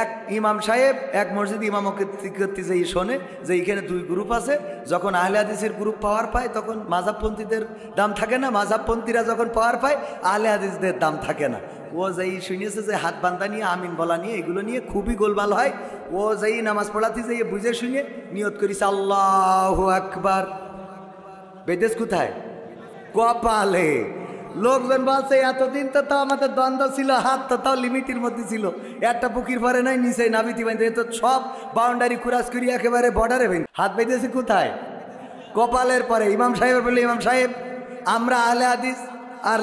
এক ইমাম সাহেব এক মসজিদ ইমামতি যে শোনে যে এইখানে দুই গ্রুপ আছে, যখন আহলে হাদিসের গ্রুপ পাওয়ার পায় তখন মাযহাবপন্থীদের দাম থাকে না, মাযহাবপন্থীরা যখন পাওয়ার পায় আহলে হাদিসদের দাম থাকে না। ও যেই শুনিয়েছে যে হাত বান্ধা নিয়ে আমিন বলা নিয়ে এগুলো নিয়ে খুবই গোলমাল হয়। ও যেই নামাজ পড়াতে যেয়ে বুঝে শুনে নিয়ত করিস আল্লাহু আকবার। বেদেশ কোথায়? কপালে। লোকজন বলছে এতদিন তো তাও আমাদের দ্বন্দ্ব ছিল, হাত তো তাও লিমিটের মধ্যে ছিল, একটা পুকির পরে নাই নিচে নাবিতি বাঁধে, তো সব বাউন্ডারি ক্রস করি একেবারে বর্ডারে হাত বেঁধেছি কোথায়? কপালের পরে। ইমাম সাহেব বললে, ইমাম সাহেব আমরা আহলে হাদিস আর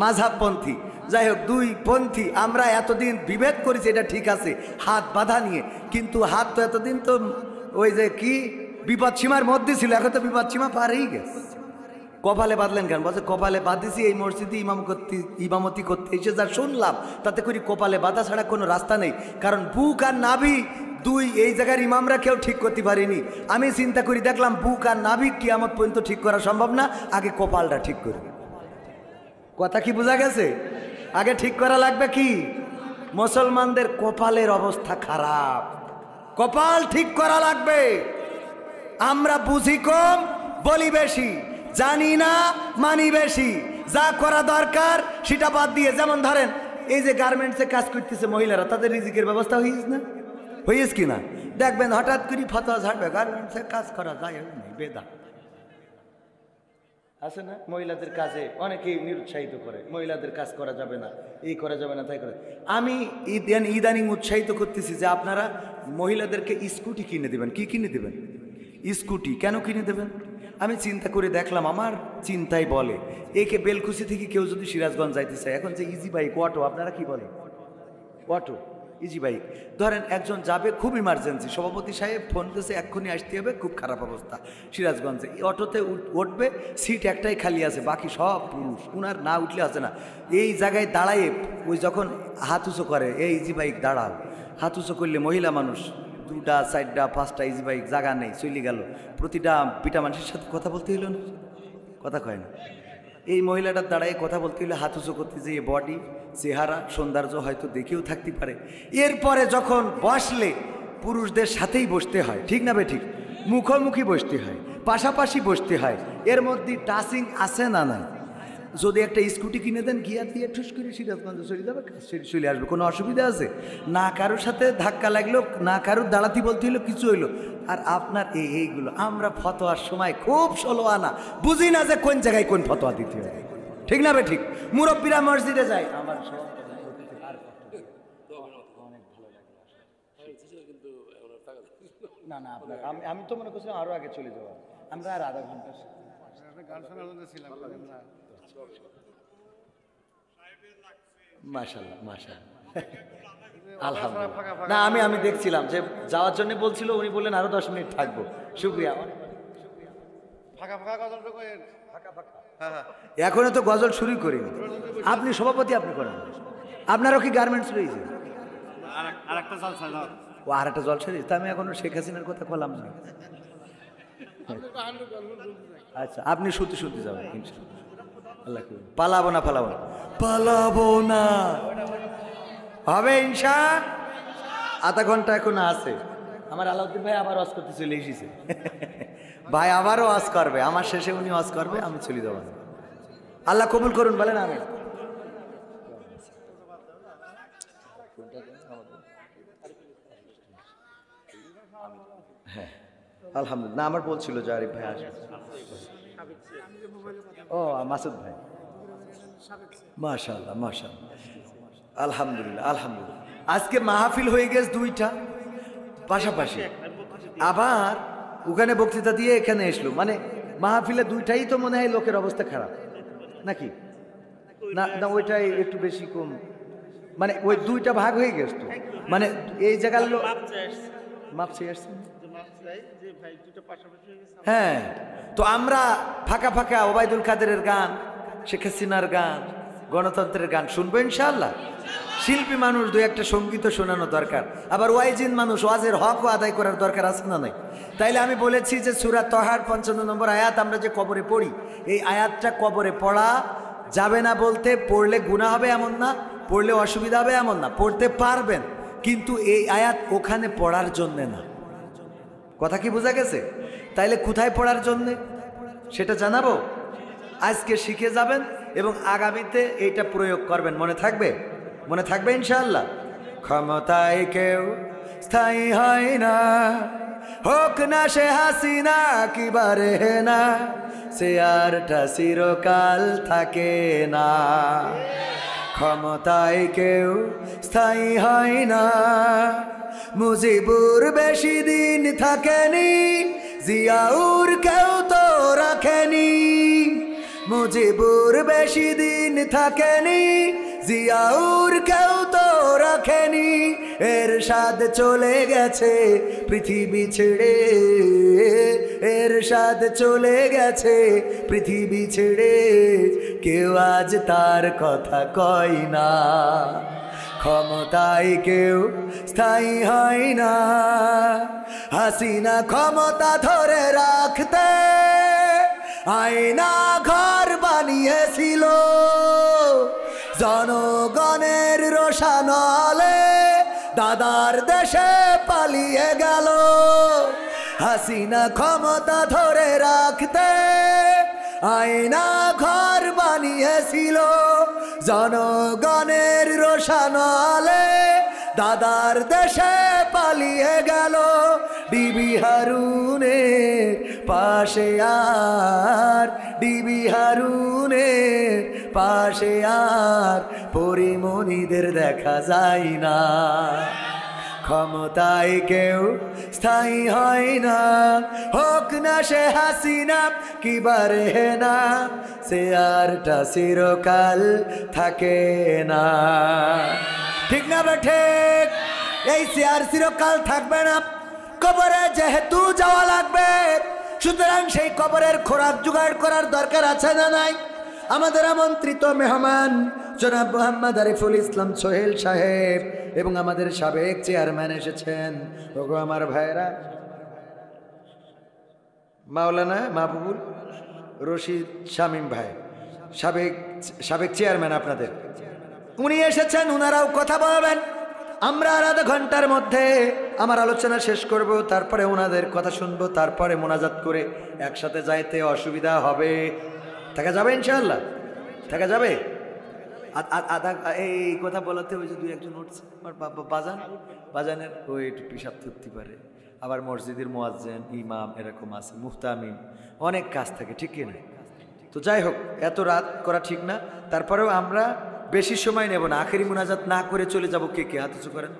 মাযহাবপন্থী, যাই হোক দুই পন্থী, আমরা এতদিন বিভেদ করেছি, এটা ঠিক আছে হাত বাঁধা নিয়ে, কিন্তু হাত তো এতদিন তো ওই যে কি বিপদ সীমার মধ্যে ছিল, এখন তো বিপদ সীমা পারেই গেছে। কপালে বাঁধলেন কেন? বলছে কপালে বাঁধেছি এই মসজিদে ইমামতি করতে এসে যা শুনলাম, তাতে করে কপালে বাঁধা ছাড়া কোনো রাস্তা নেই, কারণ বুক আর নাভি দুই এই জায়গার ইমামরা কেউ ঠিক করতে পারেনি। আমি চিন্তা করি দেখলাম বুক আর নাভি কিয়ামত পর্যন্ত ঠিক করা সম্ভব না, আগে কপালটা ঠিক করি। কথা কি বোঝা গেছে? আগে ঠিক করা লাগবে কি? মুসলমানদের কপালের অবস্থা খারাপ, কপাল ঠিক করা লাগবে। আমরা বুঝি কম, বলি বেশি, জানি না মানি বেশি, যা করা দরকার সেটা বাদ দিয়ে। যেমন ধরেন এই যে গার্মেন্টসে কাজ করতেছে মহিলারা, তাদের রিজিকের ব্যবস্থা হয়েছে না? হয়েছে কি না? দেখবেন হঠাৎ করে ফতোয়া ঝাড়বে গার্মেন্টসে কাজ করা যায় বেদা আছে না? মহিলাদের কাজে অনেকেই নিরুৎসাহিত করে, মহিলাদের কাজ করা যাবে না, এই করা যাবে না, তাই করে। আমি ইদানিং উৎসাহিত করতেছি যে আপনারা মহিলাদেরকে স্কুটি কিনে দেবেন। কি কিনে দেবেন? স্কুটি। কেন কিনে দেবেন? আমি চিন্তা করে দেখলাম, আমার চিন্তাই বলে একে বেলকুচি থেকে কেউ যদি সিরাজগঞ্জ যাইতে চায়, এখন যে ইজি বাইক অটো, আপনারা কি বলেন? অটো, ইজি বাইক ধরেন, একজন যাবে খুব ইমার্জেন্সি, সভাপতি সাহেব ফোন দিয়েছে এক্ষুনি আসতে হবে, খুব খারাপ অবস্থা সিরাজগঞ্জে, অটোতে উঠবে, সিট একটাই খালি আছে, বাকি সব পুরুষ, উনার না উঠলে আছে না। এই জায়গায় দাঁড়ায় ওই যখন হাত উঁচু করে, এই ইজি বাইক দাঁড়াও, হাত উঁচু করলে মহিলা মানুষ 2টা 4টা 5টা ইজি বাইক, জায়গা নেই, চলে গেল। প্রতিটা পিটা মানুষের সাথে কথা বলতে হইল না, কথা কয় না। এই মহিলাটার দাঁড়ায় কথা বলতে হলে হাত উঁচু করতে যে বডি, চেহারা, সৌন্দর্য হয়তো দেখেও থাকতে পারে। এরপরে যখন বসলে পুরুষদের সাথেই বসতে হয়, ঠিক না বে ঠিক? মুখোমুখি বসতে হয়, পাশাপাশি বসতে হয়, এর মধ্যে টাচিং আছে না নাই? যদি একটা স্কুটি কিনে দেন, গিয়া দিয়ে ঠুস করে সিরাজগঞ্জে চলে যাবে, চলে আসবে, কোনো অসুবিধা আছে? না কারোর সাথে ধাক্কা লাগলো, না কারোর দাঁড়াতে বলতে হইলো, কিছু হইলো। আর আপনার এইগুলো আমরা ফতোয়ার সময় খুব ষোলো আনা বুঝি না যে কোন জায়গায় কোন ফতোয়া দিতে হবে, ঠিক না বে ঠিক? মুরব্বীরা মসজিদে যায়, আমার না না আপনার আমি তো মনে করছিলাম আরো আগে চলে যাওয়া, আমরা আর আধা ঘন্টা মাশাআল্লাহ মাশাআল্লাহ আলহামদুলিল্লাহ। না আমি দেখছিলাম যে যাওয়ার জন্য বলছিল, উনি বললেন আরো 10 মিনিট থাকবো। শুকরিয়া। এখনো তো গজল শুরু করিনি। আপনি সভাপতি, আপনি করেন। আপনারও কি গার্মেন্টস রয়েছে? ও আর একটা জলসা দিয়েছে, তা আমি এখনো শেখ হাসিনার কথা বললাম না। আচ্ছা, আপনি শুতে শুতে যাবেন ইনশাআল্লাহ। আল্লাহ পালাবো না, পালাবো না, হবে ইনশা। আধা ঘন্টা এখন আছে। আমার আলাউদ্দিন ভাই আবার ওয়াজ করতে চলে এসেছে। ভাই আবারও ওয়াজ করবে, আমার শেষে উনি ওয়াজ করবে, আমি চলে যাবো। আল্লাহ কবুল করুন, বলেন আমি। হ্যাঁ আলহামদুলিল্লাহ। না আমার বলছিল যে আরিফ ভাই আসবে। ও মাসুদ ভাই, মাশাআল্লাহ মাশাআল্লাহ, আলহামদুলিল্লাহ আলহামদুলিল্লাহ। আজকে মাহফিল হয়ে গেছে 2টা পাশাপাশি, আবার ওখানে বক্তৃতা দিয়ে এখানে এসলো, মানে মাহফিলে 2টাই তো মনে হয় লোকের অবস্থা খারাপ নাকি? না না ওইটাই একটু বেশি কম, মানে ওই 2টা ভাগ হয়ে গেছে তো, মানে এই জায়গার লোক মাপছে আসছে। হ্যাঁ, তো আমরা ফাঁকা ফাঁকা ওবায়দুল কাদেরের গান, শেখ হাসিনার গান, গণতন্ত্রের গান শুনবো ইনশাআল্লাহ। শিল্পী মানুষ 2-1টা সঙ্গীত শোনানো দরকার, আবার ওয়াইজিন মানুষ ওয়াজের হকও আদায় করার দরকার আছে না নাই? তাইলে আমি বলেছি যে সূরা তহার 55 নম্বর আয়াত আমরা যে কবরে পড়ি, এই আয়াতটা কবরে পড়া যাবে না বলতে, পড়লে গুনাহ হবে এমন না, পড়লে অসুবিধা হবে এমন না, পড়তে পারবেন, কিন্তু এই আয়াত ওখানে পড়ার জন্যে না। কথা কি বোঝা গেছে? তাইলে কোথায় পড়ার জন্যে সেটা জানাবো, আজকে শিখে যাবেন এবং আগামীতে এইটা প্রয়োগ করবেন। মনে থাকবে? মনে থাকবে ইনশাআল্লাহ। ক্ষমতায় কেউ স্থায়ী হয় না। হোক না সে হাসিনা কিবারে না, সে আরটা চিরকাল থাকে না। ক্ষমতায় কেউ স্থায়ী হয় না। মুজিবুর বেশি দিন থাকেনি, জিয়াউর কেউ তো রাখেনি। মুজিবুর বেশি দিন থাকেনি, জিয়াউর কেউ তো রাখেনি। এরশাদ চলে গেছে পৃথিবী ছেড়ে, এরশাদ চলে গেছে পৃথিবী ছেড়ে, কেউ আজ তার কথা কয় না। ক্ষমতায় কেউ স্থায়ী হয় না। হাসিনা ক্ষমতা ধরে রাখতে আয়না ঘর বানিয়েছিল, জনগণের রোশানলে দাদার দেশে পালিয়ে গেল। হাসিনা ক্ষমতা ধরে রাখতে আয়না ঘর বানিয়েছিল, জনগণের রোশানলে দাদার দেশে পালিয়ে গেল। ডিবি হারুনের পাশে আর, ডিবি হারুনের পাশে আর পরিমণিদের দেখা যায় না। ক্ষমতায় কেউ স্থায়ী হয় না। হোক না সে হাসিনা কিবারে না, সে আরটা চিরকাল থাকে না। ঠিক না বেঠে? এই চেয়ার চিরকাল থাকবে না। কবরে যেহেতু যাওয়া লাগবে, সুতরাং সেই কবরের খোরাক জোগাড় করার দরকার আছে না নাই? আমাদের আমন্ত্রিত মেহমান জনাব মোহাম্মদ আরিফুল ইসলাম সোহেল সাহেব এবং আমাদের সাবেক চেয়ারম্যান এসেছেন। ওগো আমার ভাইরা, মাওলানা মাহবুবুল রশিদ শামীম ভাই, সাবেক চেয়ারম্যান আপনাদের, উনি এসেছেন। উনারাও কথা বলবেন। আমরা আর আধা ঘন্টার মধ্যে আমার আলোচনা শেষ করব, তারপরে ওনাদের কথা শুনবো, তারপরে মোনাজাত করে একসাথে যাইতে অসুবিধা হবে। থাকা যাবে ইনশাআল্লাহ? থাকা যাবে? আধা এই কথা বলাতে ওই যে দুই একজন উঠছে, আমার বাজানের ওই একটু পিসাব ধরতে পারে, আবার মসজিদের মুয়াজ্জিন ইমাম এরকম আছে, মুহতামিম, অনেক কাজ থাকে, ঠিক কিনা? তো যাই হোক, এত রাত করা ঠিক না। তারপরেও আমরা বেশি সময় নেব না, আখেরি মুনাজাত না করে চলে যাব। কে কে হাত উঁচু করেন?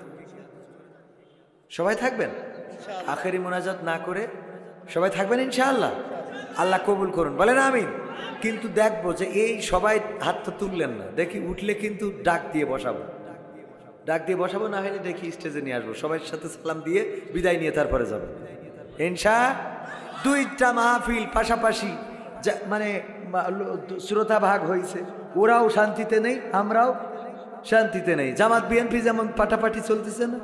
সবাই থাকবেন? আখেরি মুনাজাত না করে সবাই থাকবেন ইনশাআল্লাহ? আল্লাহ কবুল করুন, বলেন আমিন। কিন্তু দেখবো যে এই সবাই হাতটা তুললেন না, দেখি উঠলে কিন্তু ডাক দিয়ে বসাবো, ডাক দিয়ে বসাবো, না হলে দেখি স্টেজে নিয়ে আসবো, সবাই সাথে সালাম দিয়ে বিদায় নিয়ে তারপরে যাবো ইনশা। দুইটা মাহফিল পাশাপাশি, মানে শ্রোতা ভাগ হয়েছে, ওরাও শান্তিতে নেই, আমরাও শান্তিতে নেই। জামাত বিএনপি যেমন পাটাপাটি চলতেছে না,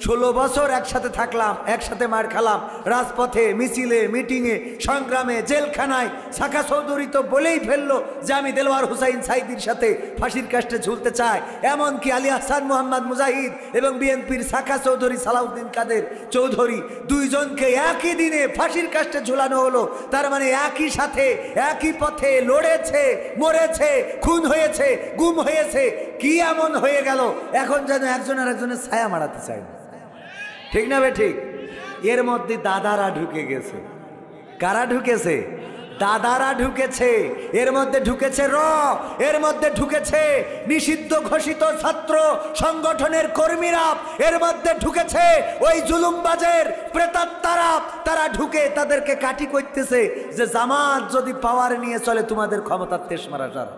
16 বছর একসাথে থাকলাম, একসাথে মার খালাম, রাজপথে, মিছিলে, মিটিংয়ে, সংগ্রামে, জেলখানায়। সাকা চৌধুরী তো বলেই ফেললো যে আমি দেলোয়ার হুসাইন সাইদির সাথে ফাঁসির কাস্টে ঝুলতে চাই। এমনকি আলী আহসান মোহাম্মদ মুজাহিদ এবং বিএনপির সাকা চৌধুরী সালাউদ্দিন কাদের চৌধুরী দুইজনকে একই দিনে ফাঁসির কাস্টে ঝুলানো হলো। তার মানে একই সাথে একই পথে লড়েছে, মরেছে, খুন হয়েছে, গুম হয়েছে। কি এমন হয়ে গেল এখন যেন একজন আর একজনের ছায়া মারাতে চায় না? ঠিক না বে ঠিক? এর মধ্যে দাদারা ঢুকে গেছে। কারা ঢুকেছে? দাদারা ঢুকেছে। এর মধ্যে ঢুকেছে এর মধ্যে ঢুকেছে নিষিদ্ধ ঘোষিত ছাত্র সংগঠনের কর্মীরা, এর মধ্যে ঢুকেছে ওই জুলুমবাজের প্রেতাত্মারা। তারা ঢুকে তাদেরকে কাটি করতেছে যে জামাত যদি পাওয়ার নিয়ে চলে তোমাদের ক্ষমতার তেশ মারা সারা।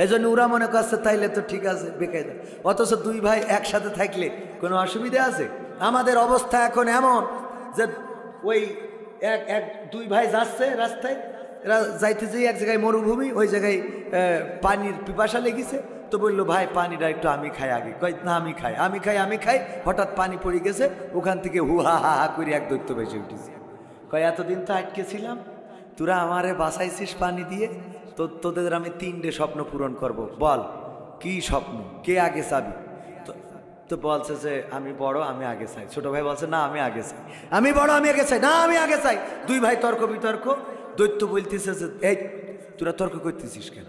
এই জন্য ওরা মনে করছে তাইলে তো ঠিক আছে, বেকায়দা। অথচ দুই ভাই একসাথে থাকলে কোনো অসুবিধা আছে? আমাদের অবস্থা এখন এমন যে ওই দুই ভাই যাচ্ছে রাস্তায়, যাইতে যেয়ে এক জায়গায় মরুভূমি, ওই জায়গায় পানির পিপাসা লেগেছে, তো বললো ভাই পানিটা একটু আমি খাই আগে। কয় না আমি খাই। হঠাৎ পানি পড়ে গেছে, ওখান থেকে হু হা হা হা করে এক দৈত্য বেশি উঠেছে। কয় এতদিন তো আটকে ছিলাম, তোরা আমারে বাঁচাইছিস পানি দিয়ে, তো তোদের আমি 3টে স্বপ্ন পূরণ করব। বল কি স্বপ্ন, কে আগে চাবি? তো বলছে যে আমি বড়, আমি আগে চাই। ছোট ভাই বলছে না আমি আগে চাই। আমি বড়, আমি আগে চাই। না আমি আগে চাই। দুই ভাই তর্ক বিতর্ক। দৈত্য বলতেছে যে এই তোরা তর্ক করতেছিস কেন?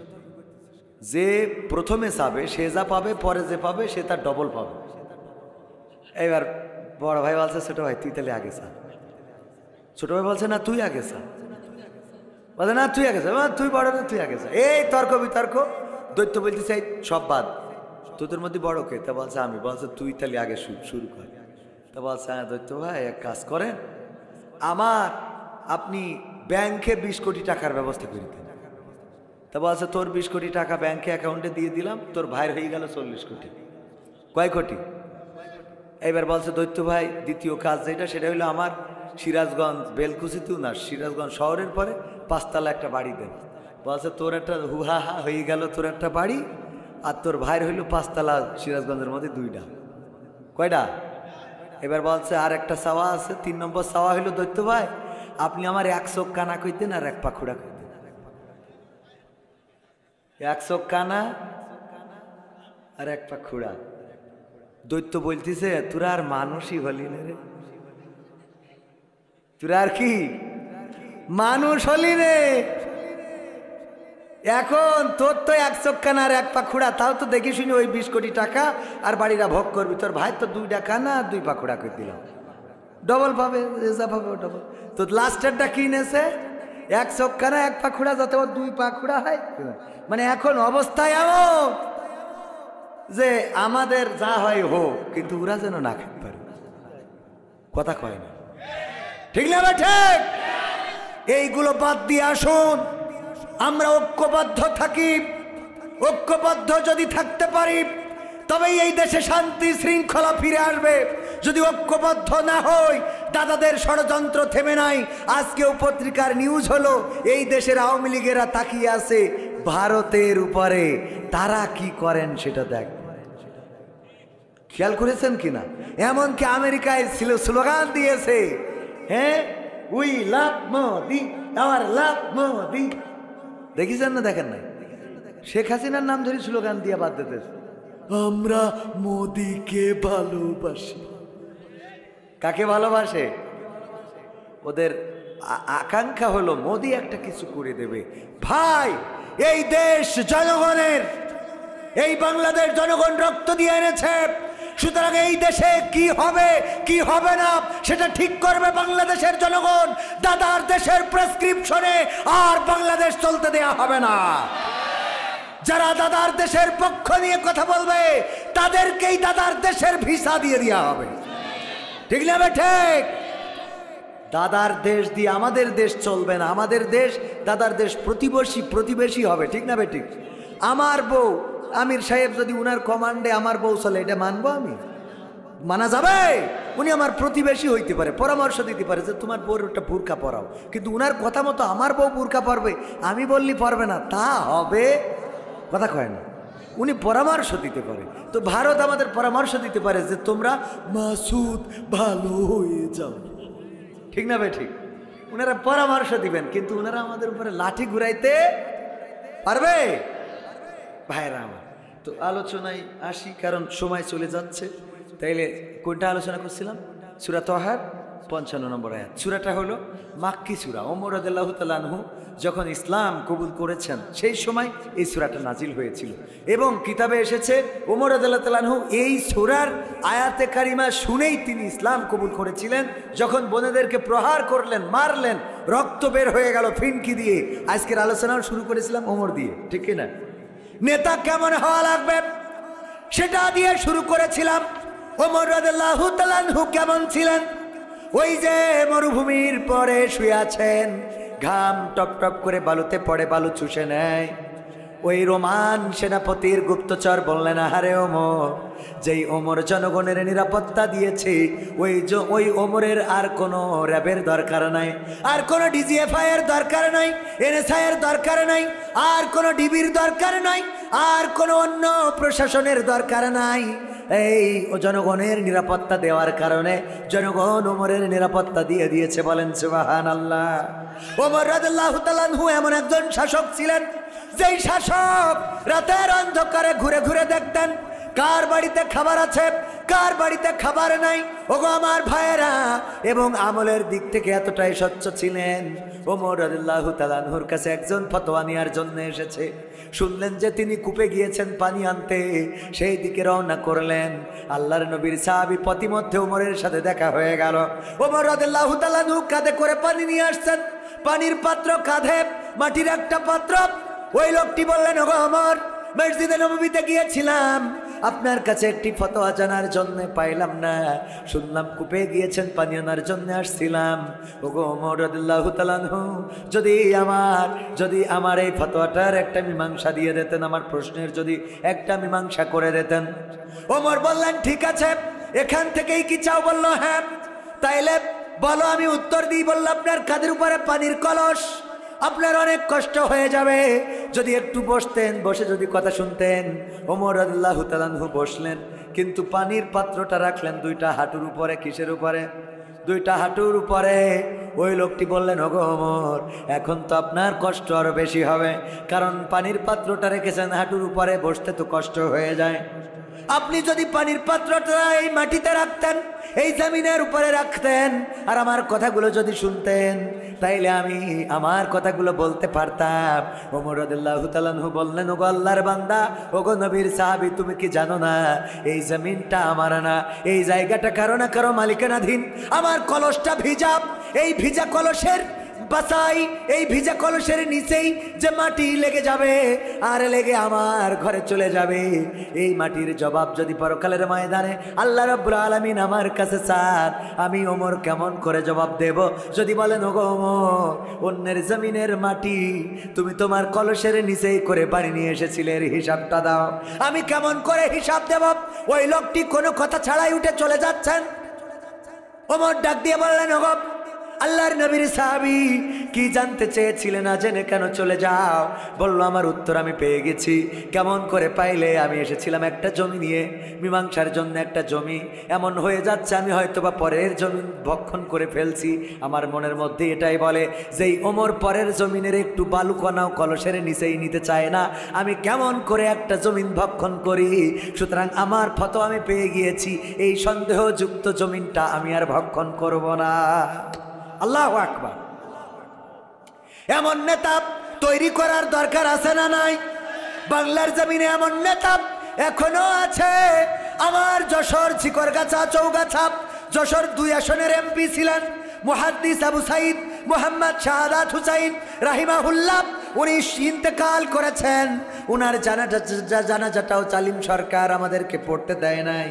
যে প্রথমে চাবে সে যা পাবে, পরে যে পাবে সে তার ডবল পাবে। এইবার বড় ভাই বলছে ছোট ভাই তুই তাহলে আগে চা। ছোট ভাই বলছে না তুই আগে চা। বলছে না তুই আগে চা। তুই বড় না তুই আগে চা। এই তর্ক বিতর্ক। দৈত্য বলতে চাই সব বাদ, তোদের মধ্যে বড় কে? তা বলছে আমি। বলছে তুই তাহলে আগে শুরু কর। তা বলছে হ্যাঁ দৈত্য ভাই এক কাজ করেন, আপনি ব্যাংকে 20 কোটি টাকার ব্যবস্থা করে দেন। তা বলছে তোর 20 কোটি টাকা ব্যাংকে অ্যাকাউন্টে দিয়ে দিলাম, তোর ভাইয়ের হয়ে গেল 40 কোটি। কয় কোটি? এবার বলছে দৈত্য ভাই দ্বিতীয় কাজ যেটা, সেটা হলো আমার সিরাজগঞ্জ বেলকুচিতেও না, সিরাজগঞ্জ শহরের পরে 5 তলা একটা বাড়ি দেন। বলছে তোর একটা হুহা হা হয়ে গেল, তোর একটা বাড়ি, আর তোর ভাইয়ের হইল 5 তলা সিরাজগঞ্জের মধ্যে 2টা। কয়টা? এবার বলছে আর একটা চাওয়া আছে, 3 নম্বর চাওয়া হইল দৈত্য ভাই আপনি আমার 1 চোখ কানা কইতেন আর 1 পাখুড়া কইতেন। 1 চোখ কানা আর 1 পাখুড়া। দৈত্য বলতেছে তোরা আর মানুষই হলি না রে, তোরা আর কি মানুষ হলি রে। এখন তোর তো 1 চোখ কানা আর 1 পাখুড়া, তাও তো দেখি শুনি ওই 20 কোটি টাকা আর বাড়িটা ভোগ করবি। তোর ভাই তো 2টা কানা আর 2 পাখুড়া করে দিলাম, ডবল পাবে, যা পাবে ডবল। তো লাস্টেরটা কি নেছে? 1 চোখ কানা 1 পাখুড়া, যাতে ওর 2 পাখুড়া হয়। মানে এখন অবস্থায় এমন যে আমাদের যা হয় হোক, কিন্তু ওরা যেন না খেতে পারে। কথা কয় না, ঠিক না? ঠিক। এইগুলো বাদ দিয়ে আসুন আমরা ঐক্যবদ্ধ থাকি। ঐক্যবদ্ধ যদি থাকতে পারি তবেই এই দেশে শান্তি শৃঙ্খলা ফিরে আসবে। যদি ঐক্যবদ্ধ না হই, দাদাদের ষড়যন্ত্র থেমে নাই। আজকেও পত্রিকার নিউজ হলো এই দেশের আওয়ামী লীগেরা তাকিয়ে আছে ভারতের উপরে, তারা কি করেন সেটা দেখ। খেয়াল করেছেন কিনা? এমনকি আমেরিকায় ছিল স্লোগান দিয়েছে, হ্যাঁ we love Modi, our love Modi. দেখেছেন না? দেখেন নাই? শেখ হাসিনার নাম ধরে স্লোগান দিয়ে বাদ দিতে, আমরা মোদিকে ভালোবাসি। কাকে ভালোবাসে? ওদের আকাঙ্ক্ষা হলো মোদি একটা কিছু করে দেবে। ভাই এই দেশ জনগণের, এই বাংলাদেশ জনগণ রক্ত দিয়ে এনেছে। সুতরাং এই দেশে কি হবে কি হবে না সেটা ঠিক করবে বাংলাদেশের জনগণ। দাদার দেশের প্রেসক্রিপশনে আর বাংলাদেশ চলতে দেয়া হবে না। যারা দাদার দেশের পক্ষ নিয়ে কথা বলবে তাদেরকেই দাদার দেশের ভিসা দিয়ে দেওয়া হবে, ঠিক না? ঠিক। দাদার দেশ দিয়ে আমাদের দেশ চলবে না। আমাদের দেশ দাদার দেশ প্রতিবেশী হবে, ঠিক না? ঠিক। আমার বউ আমির সাহেব যদি উনার কমান্ডে আমার বউ চলে, এটা মানবো আমি? মানা যাবে? উনি আমার প্রতিবেশী হইতে পারে, পরামর্শ দিতে পারে যে তোমার বউর একটা বুরকা পরাও, কিন্তু উনার কথা মতো আমার বউ বুরকা পরবে, আমি বললি পরবে না, তা হবে? কথা কয় না। উনি পরামর্শ দিতে পারে। তো ভারত আমাদের পরামর্শ দিতে পারে যে তোমরা মাসুদ ভালো হয়ে যাও, ঠিক না? ঠিক। উনারা পরামর্শ দিবেন, কিন্তু উনারা আমাদের উপরে লাঠি ঘুরাইতে পারবে? ভাইরা আমার, তো আলোচনায় আসি, কারণ সময় চলে যাচ্ছে। তাইলে কোনটা আলোচনা করছিলাম? সূরা তাহার 55 নম্বর আয়াত। সূরাটা হলো মাক্কি সূরা। ওমর রাদিয়াল্লাহু তাআলা আনহু যখন ইসলাম কবুল করেছেন সেই সময় এই সূরাটা নাজিল হয়েছিল, এবং কিতাবে এসেছে ওমর রাদিয়াল্লাহু তাআলা আনহু এই সূরার আয়াতে কারিমা শুনেই তিনি ইসলাম কবুল করেছিলেন। যখন বোনেদেরকে প্রহার করলেন, মারলেন, রক্ত বের হয়ে গেল ফিনকি দিয়ে। আজকের আলোচনাও শুরু করেছিলাম ওমর দিয়ে, ঠিক কিনা? নেতা কেমন হওয়া লাগবে সেটা দিয়ে শুরু করেছিলাম। ওমর রাদিয়াল্লাহু তাআলা আনহু কেমন ছিলেন? ওই যে মরুভূমির পরে শুয়ে আছেন, ঘাম টপ টপ করে বালুতে পড়ে, বালু চুষে নেয়। ওই রোমান সেনাপতির গুপ্তচর বললেন, আহারে ওমর, যেই ওমর জনগণের নিরাপত্তা দিয়েছে, ওই ওমরের আর কোনো র্যাবের দরকার নাই, আর কোনো ডিজিএফআই এর দরকার নাই, এনএসআই এর দরকার নাই, আর কোনো ডিবির দরকার নাই, আর কোনো অন্য প্রশাসনের দরকার নাই। এই জনগণের নিরাপত্তা দেওয়ার কারণে জনগণ ওমরের নিরাপত্তা দিয়ে দিয়েছে। বলেন সুবহানাল্লাহ। ওমর রাদিয়াল্লাহু তাআলা আনহু এমন একজন শাসক ছিলেন যেই শাসক রাতের অন্ধকারে ঘুরে ঘুরে দেখতেন কার বাড়িতে খাবার আছে, কার বাড়িতে খাবার নাই। ওগো আমার ভাইয়েরা, এবং আমলের দিক থেকে এতটাই স্বচ্ছ ছিলেন। ওমর রাদিয়াল্লাহু তাআলা আনহুর কাছে একজন ফতোয়া নেওয়ার জন্য এসেছে। শুনলেন যে তিনি কূপে গিয়েছেন পানি আনতে, সেই দিকে রওনা করলেন। আল্লাহর নবীর সাহাবী পথিমধ্যে ওমরের সাথে দেখা হয়ে গেল। ওমর রাদিয়াল্লাহু তাআলা আনহু কাঁধে করে পানি নিয়ে আসছেন, পানির পাত্র কাঁধে, মাটির একটা পাত্র। ওই লোকটি বললেন, ওগো ওমর, মসজিদে নববীতে গিয়েছিলাম, আপনার কাছে একটি ফতোয়া জানার জন্য পাইলাম না, শুনলাম কূপে গিয়েছেন পানি আনার জন্য আসছিলাম। ওগো ওমর রাদিয়াল্লাহু তাআলা আনহু, যদি আমার এই ফতোয়াটার একটা মীমাংসা দিয়ে দিতেন, আমার প্রশ্নের যদি একটা মীমাংসা করে দিতেন। ওমর বললেন, ঠিক আছে, এখান থেকেই কি চাও? বলল, হ্যাঁ। তাইলে বলো, আমি উত্তর দিই। বলল, আপনার কাঁধের উপরে পানির কলস, আপনার অনেক কষ্ট হয়ে যাবে, যদি একটু বসতেন, বসে যদি কথা শুনতেন। ওমর রাদিয়াল্লাহু তাআলা আনহু বসলেন, কিন্তু পানির পাত্রটা রাখলেন দুইটা হাঁটুর উপরে। কিসের উপরে? দুইটা হাঁটুর উপরে। ওই লোকটি বললেন, ওগো ওমর, এখন তো আপনার কষ্ট আরো বেশি হবে, কারণ পানির পাত্রটা রেখেছেন হাঁটুর উপরে, বসতে তো কষ্ট হয়ে যায়। আপনি যদি পানির পাত্রটা এই মাটিতে রাখতেন, এই জমিনের উপরে রাখতেন, আর আমার কথাগুলো যদি শুনতেন, তাইলে আমি আমার কথাগুলো বলতে পারতাম। ওমর রাদিয়াল্লাহু তাআলা আনহু বললেন, ওগো আল্লাহর বান্দা, ওগো নবীর সাহাবী, তুমি কি জানো না এই জমিনটা আমার না, এই জায়গাটা কারো না কারো মালিকানাধীন। আমার কলসটা ভিজা, এই ভিজা কলসের বাসাই, এই ভিজা কলসের নিচেই যে মাটি লেগে যাবে, আর লেগে আমার ঘরে চলে যাবে, এই মাটির জবাব যদি পরকালের ময়দানে আল্লাহ রাব্বুল আলামিন আমার কাছে চান, আমি ওমর কেমন করে জবাব দেব? যদি বলেন, ওগো ওমর, অন্যের জমিনের মাটি তুমি তোমার কলসের নিচেই করে পানি নিয়ে এসেছিলে, এর হিসাবটা দাও, আমি কেমন করে হিসাব দেব? ওই লোকটি কোনো কথা ছাড়াই উঠে চলে যাচ্ছেন। ওমর ডাক দিয়ে বললেন, ওগো আল্লাহর নবীর সাহাবী, কি জানতে চেয়েছিলেন? না জেনে কেন চলে যাও? বললো, আমার উত্তর আমি পেয়ে গেছি। কেমন করে পাইলে? আমি এসেছিলাম একটা জমি নিয়ে, মীমাংসার জন্য একটা জমি। এমন হয়ে যাচ্ছে আমি হয়তোবা পরের জমি ভক্ষণ করে ফেলছি। আমার মনের মধ্যে এটাই বলে, যেই ওমর পরের জমিনের একটু বালুকণাও কলসের নিচেই নিতে চায় না, আমি কেমন করে একটা জমিন ভক্ষণ করি। সুতরাং আমার ফতোয়া আমি পেয়ে গিয়েছি, এই সন্দেহযুক্ত জমিনটা আমি আর ভক্ষণ করব না। আল্লাহু আকবার। এমন নেতা তৈরি করার দরকার আছে না নাই? বাংলার জমিনে এমন নেতা এখনো আছে। আমার যশোর ঝিকরগাছা চৌগাছা যশোর 2 আসনের এমপি ছিলেন মুহাদ্দিস আবু সাইদ মোহাম্মদ শাহাদাত হুসাইন রাহিমাহুল্লাহ। উনি ইন্তেকাল করেছেন। উনার জানাজাটাও জালিম সরকার আমাদেরকে পড়তে দেয় নাই।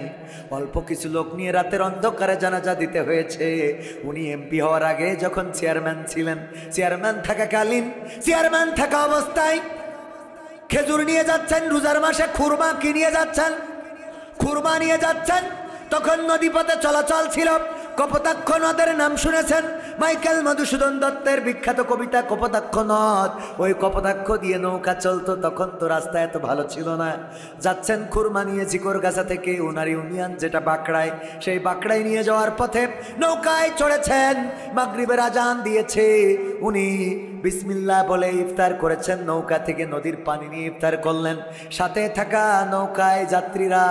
অল্প কিছু লোক নিয়ে রাতের অন্ধকারে জানাজা দিতে হয়েছে। উনি এমপি হওয়ার আগে যখন চেয়ারম্যান ছিলেন, চেয়ারম্যান থাকা অবস্থায় খেজুর নিয়ে যাচ্ছেন, রোজার মাসে খুরমা কি নিয়ে যাচ্ছেন? খুরমা নিয়ে যাচ্ছেন। তখন নদীপথে চলাচল ছিল। কপোতাক্ষ নদের নাম শুনেছেন? মাইকেল মধুসূদন দত্তের বিখ্যাত কবিতা কপোতাক্ষ নদ। ওই কপোতাক্ষ দিয়ে নৌকা চলতো। তখন তো রাস্তা এত ভালো ছিল না। যাচ্ছেন খুরমা নিয়ে ঝিকরগাছা থেকে ওনার ইউনিয়ন যেটা বাঁকড়ায়, সেই বাঁকড়ায় নিয়ে যাওয়ার পথে নৌকায় চড়েছেন। মাগরিবের আজান দিয়েছে, উনি বিসমিল্লাহ বলে ইফতার করেছেন। নৌকা থেকে নদীর পানি নিয়ে ইফতার করলেন। সাথে থাকা নৌকায় যাত্রীরা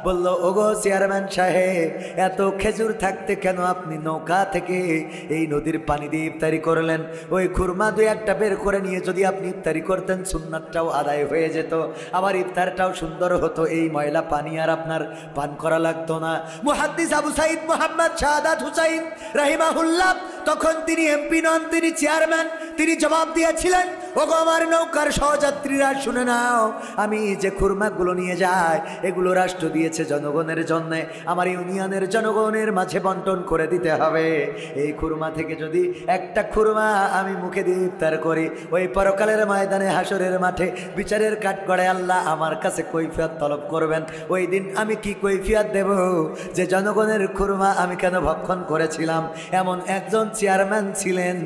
বলল, ওগো চেয়ারম্যান সাহেব, এত খেজুর থাকতে কেন আপনি নৌকা থেকে এই নদীর পানি দিয়ে ইফতারি করলেন? ওই খুরমা 2-1টা বের করে নিয়ে যদি আপনি ইফতারি করতেন, সুন্নাতটাও আদায় হয়ে যেত, আবার ইফতারটাও সুন্দর হতো, এই ময়লা পানি আর আপনার পান করা লাগতো না। মুহাদ্দিস আবু সাইদ মোহাম্মদ শাহাদাত হুসাইন রাহিমাহুল্লাহ, তখন তিনি এমপি নন, তিনি চেয়ারম্যান। তিনি জবাব দিয়েছিলেন, ওগো আমার নৌকার সহযাত্রীরা শুনে নাও, আমি যে খুরমাগুলো নিয়ে যাই এগুলো রাষ্ট্র দিয়েছে জনগণের জন্য, আমার ইউনিয়নের জনগণের মাঝে বন্টন করে দিতে হবে। এই খুরমা থেকে যদি একটা খুরমা আমি মুখে দিয়ে ইফতার করি, ওই পরকালের ময়দানে হাসরের মাঠে বিচারের কাঠগড়ায় আল্লাহ আমার কাছে কৈফিয়ত তলব করবেন। ওই দিন আমি কি কৈফিয়ত দেব যে জনগণের খুরমা আমি কেন ভক্ষণ করেছিলাম? এমন একজন চেয়ারম্যান ছিলেন,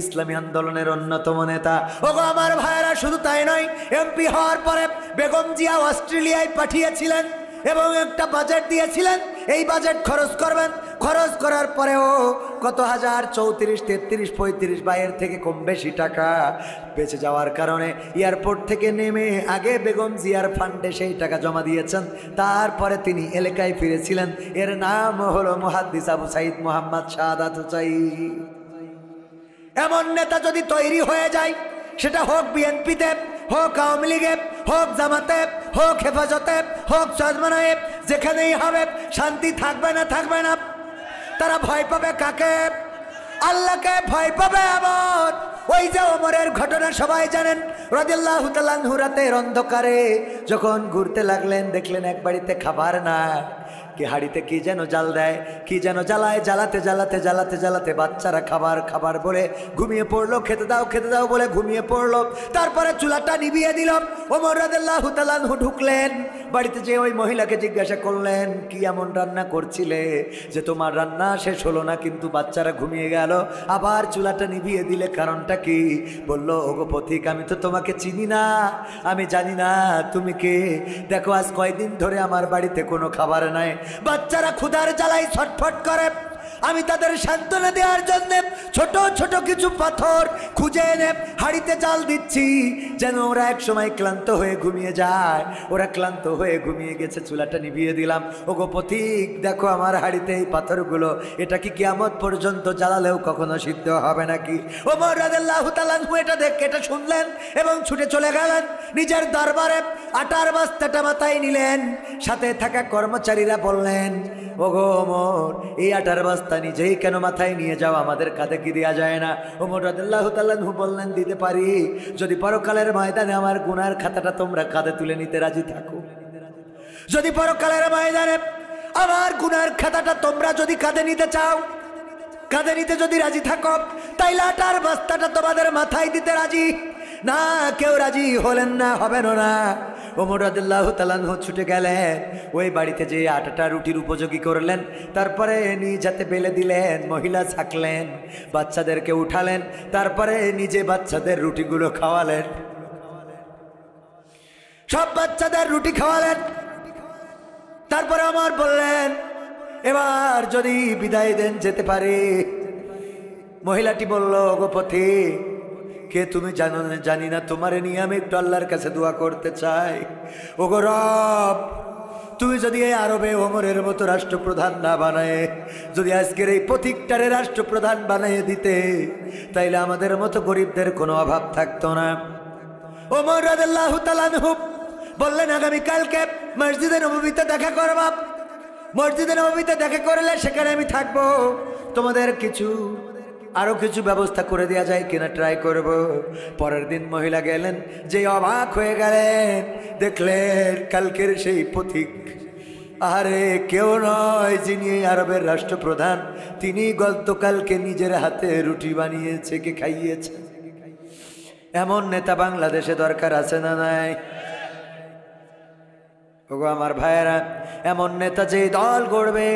ইসলামী আন্দোলনের অন্যতম নেতা। ওগো আমার ভাইয়েরা, শুধু তাই নয়, এমপি হওয়ার পরে বেগম জিয়া অস্ট্রেলিয়ায় পাঠিয়েছিলেন এবং একটা বাজেট দিয়েছিলেন, এই বাজেট খরচ করবেন খরচ করার পরেও কত হাজার, 34, 33, 35 বা এর থেকে কম বেশি টাকা বেঁচে যাওয়ার কারণে এয়ারপোর্ট থেকে নেমে আগে বেগম জিয়ার ফান্ডে সেই টাকা জমা দিয়েছেন। তারপরে তিনি এলাকায় ফিরেছিলেন। এর নাম হলো মুহাদ্দিস আবু সাইদ মোহাম্মদ শাহাদাত হুসাইন। এমন নেতা যদি তৈরি হয়ে যায়, সেটা হোক বিএনপিতে, হোক আওয়ামী লীগে, হোক জামাতে, হোক হেফাজতে, হোক চরমনায়ে, যেখানেই হবে শান্তি থাকবে না, থাকবে না। তারা ভয় পাবে কাকে? আল্লাহকে ভয় পাবে। আবার ওই যে ওমরের ঘটনা সবাই জানেন, রাদিয়াল্লাহু তাআলা আনহু রাতের অন্ধকারে যখন ঘুরতে লাগলেন, দেখলেন এক বাড়িতে খাবার না, কি হাড়িতে কি যেন জাল দেয়, কি যেন জ্বালায়, জ্বালাতে জ্বালাতে জ্বালাতে জ্বালাতে বাচ্চারা খাবার খাবার বলে ঘুমিয়ে পড়লো, খেতে দাও বলে ঘুমিয়ে পড়লো। তারপরে চুলাটা নিভিয়ে দিল। ওমর রাদিয়াল্লাহু তাআলা আনহু ঢুকলেন বাড়িতে, যে ওই মহিলাকে জিজ্ঞাসা করলেন, কি এমন রান্না করছিলে যে তোমার রান্না শেষ হলো না কিন্তু বাচ্চারা ঘুমিয়ে গেল, আবার চুলাটা নিভিয়ে দিলে, কারণটা কি? বলল, ওগো পথিক, আমি তো তোমাকে চিনি না, আমি জানি না তুমি কে। দেখো আজ কয়দিন ধরে আমার বাড়িতে কোনো খাবার নাই, বাচ্চারা ক্ষুধার জ্বালায় ছটফট করে, আমি তাদের সান্ত্বনা দেওয়ার জন্য ছোট ছোট কিছু পাথর খুঁজে এনে হাড়িতে জাল দিচ্ছি, যেন ওরা এক সময় ক্লান্ত হয়ে ঘুমিয়ে যায়। ওরা ক্লান্ত হয়ে ঘুমিয়ে গেছে, চুলাটা নিভিয়ে দিলাম। ওগো পথিক, দেখো আমার হাড়িতে এই পাথরগুলো, এটা কি কিয়ামত পর্যন্ত জ্বালালেও কখনো সিদ্ধ হবে নাকি? ওমর রাদিয়াল্লাহু তাআলা আনহু এটা দেখে, এটা শুনলেন এবং ছুটে চলে গেলেন নিজের দরবারে। আটার বস্তাটা মাথায় নিলেন, সাথে থাকা কর্মচারীরা বললেন, ওগো ওমর, এই আটার বস্তা নিজেই কেন মাথায় নিয়ে যাও, আমাদের কাঁধে কি দেওয়া যায় না? ওমর রাদিয়াল্লাহু তাআলা আনহু বললেন, দিতে পারি, যদি পরকালের ময়দানে আমার গুনার খাতাটা তোমরা কাঁধে তুলে নিতে রাজি থাকো। যদি পরকালের ময়দানে আমার গুনার খাতাটা তোমরা যদি কাঁধে নিতে চাও, কাঁধে নিতে যদি রাজি থাকো, তাইলে আটার বস্তাটা তোমাদের মাথায় দিতে রাজি। না, কেউ রাজি হলেন না, হবেন না। ওমর রাদিয়াল্লাহু তাআলা আনহু ছুটে গেলেন, ওই বাড়িতে যে আটাটা রুটির উপযোগী করলেন, তারপরে নিজ হাতে বেলে দিলেন, মহিলা ছাকলেন, বাচ্চাদেরকে উঠালেন, তারপরে নিজে বাচ্চাদের রুটিগুলো খাওয়ালেন, সব বাচ্চাদের রুটি খাওয়ালেন। তারপরে আমার বললেন, এবার যদি বিদায় দেন যেতে পারে। মহিলাটি বলল, গো পথিক, কে তুমি জানো না? জানি না, তোমারে নিয়ে আমি একটু আল্লাহর কাছে দোয়া করতে চাই। ওগো রব, তুমি যদি এই আরবে ওমরের মতো রাষ্ট্রপ্রধান না বানায়, যদি আজকের এই পথিকটারে রাষ্ট্রপ্রধান বানিয়ে দিতে, তাইলে আমাদের মতো গরিবদের কোনো অভাব থাকতো না। ওমর রাদিয়াল্লাহু তাআলা আনহু বললেন, আগামীকালকে মসজিদে নববীতে দেখা করবা। মসজিদে নববীতে দেখা করলে সেখানে আমি থাকবো, তোমাদের আরো কিছু ব্যবস্থা করে দেওয়া যায় কিনা ট্রাই করব। পরের দিন মহিলা গেলেন, যে অবাক হয়ে গেলেন, দেখলেন কালকের সেই পথিক, আরে কেউ নয়, যিনি এই আরবের রাষ্ট্রপ্রধান, তিনি গতকালকে নিজের হাতে রুটি বানিয়েছে, কে খাইয়েছে। এমন নেতা বাংলাদেশে দরকার আছে না নাই? ওগো আমার ভাইয়েরা, এমন নেতা যে দল গড়বে,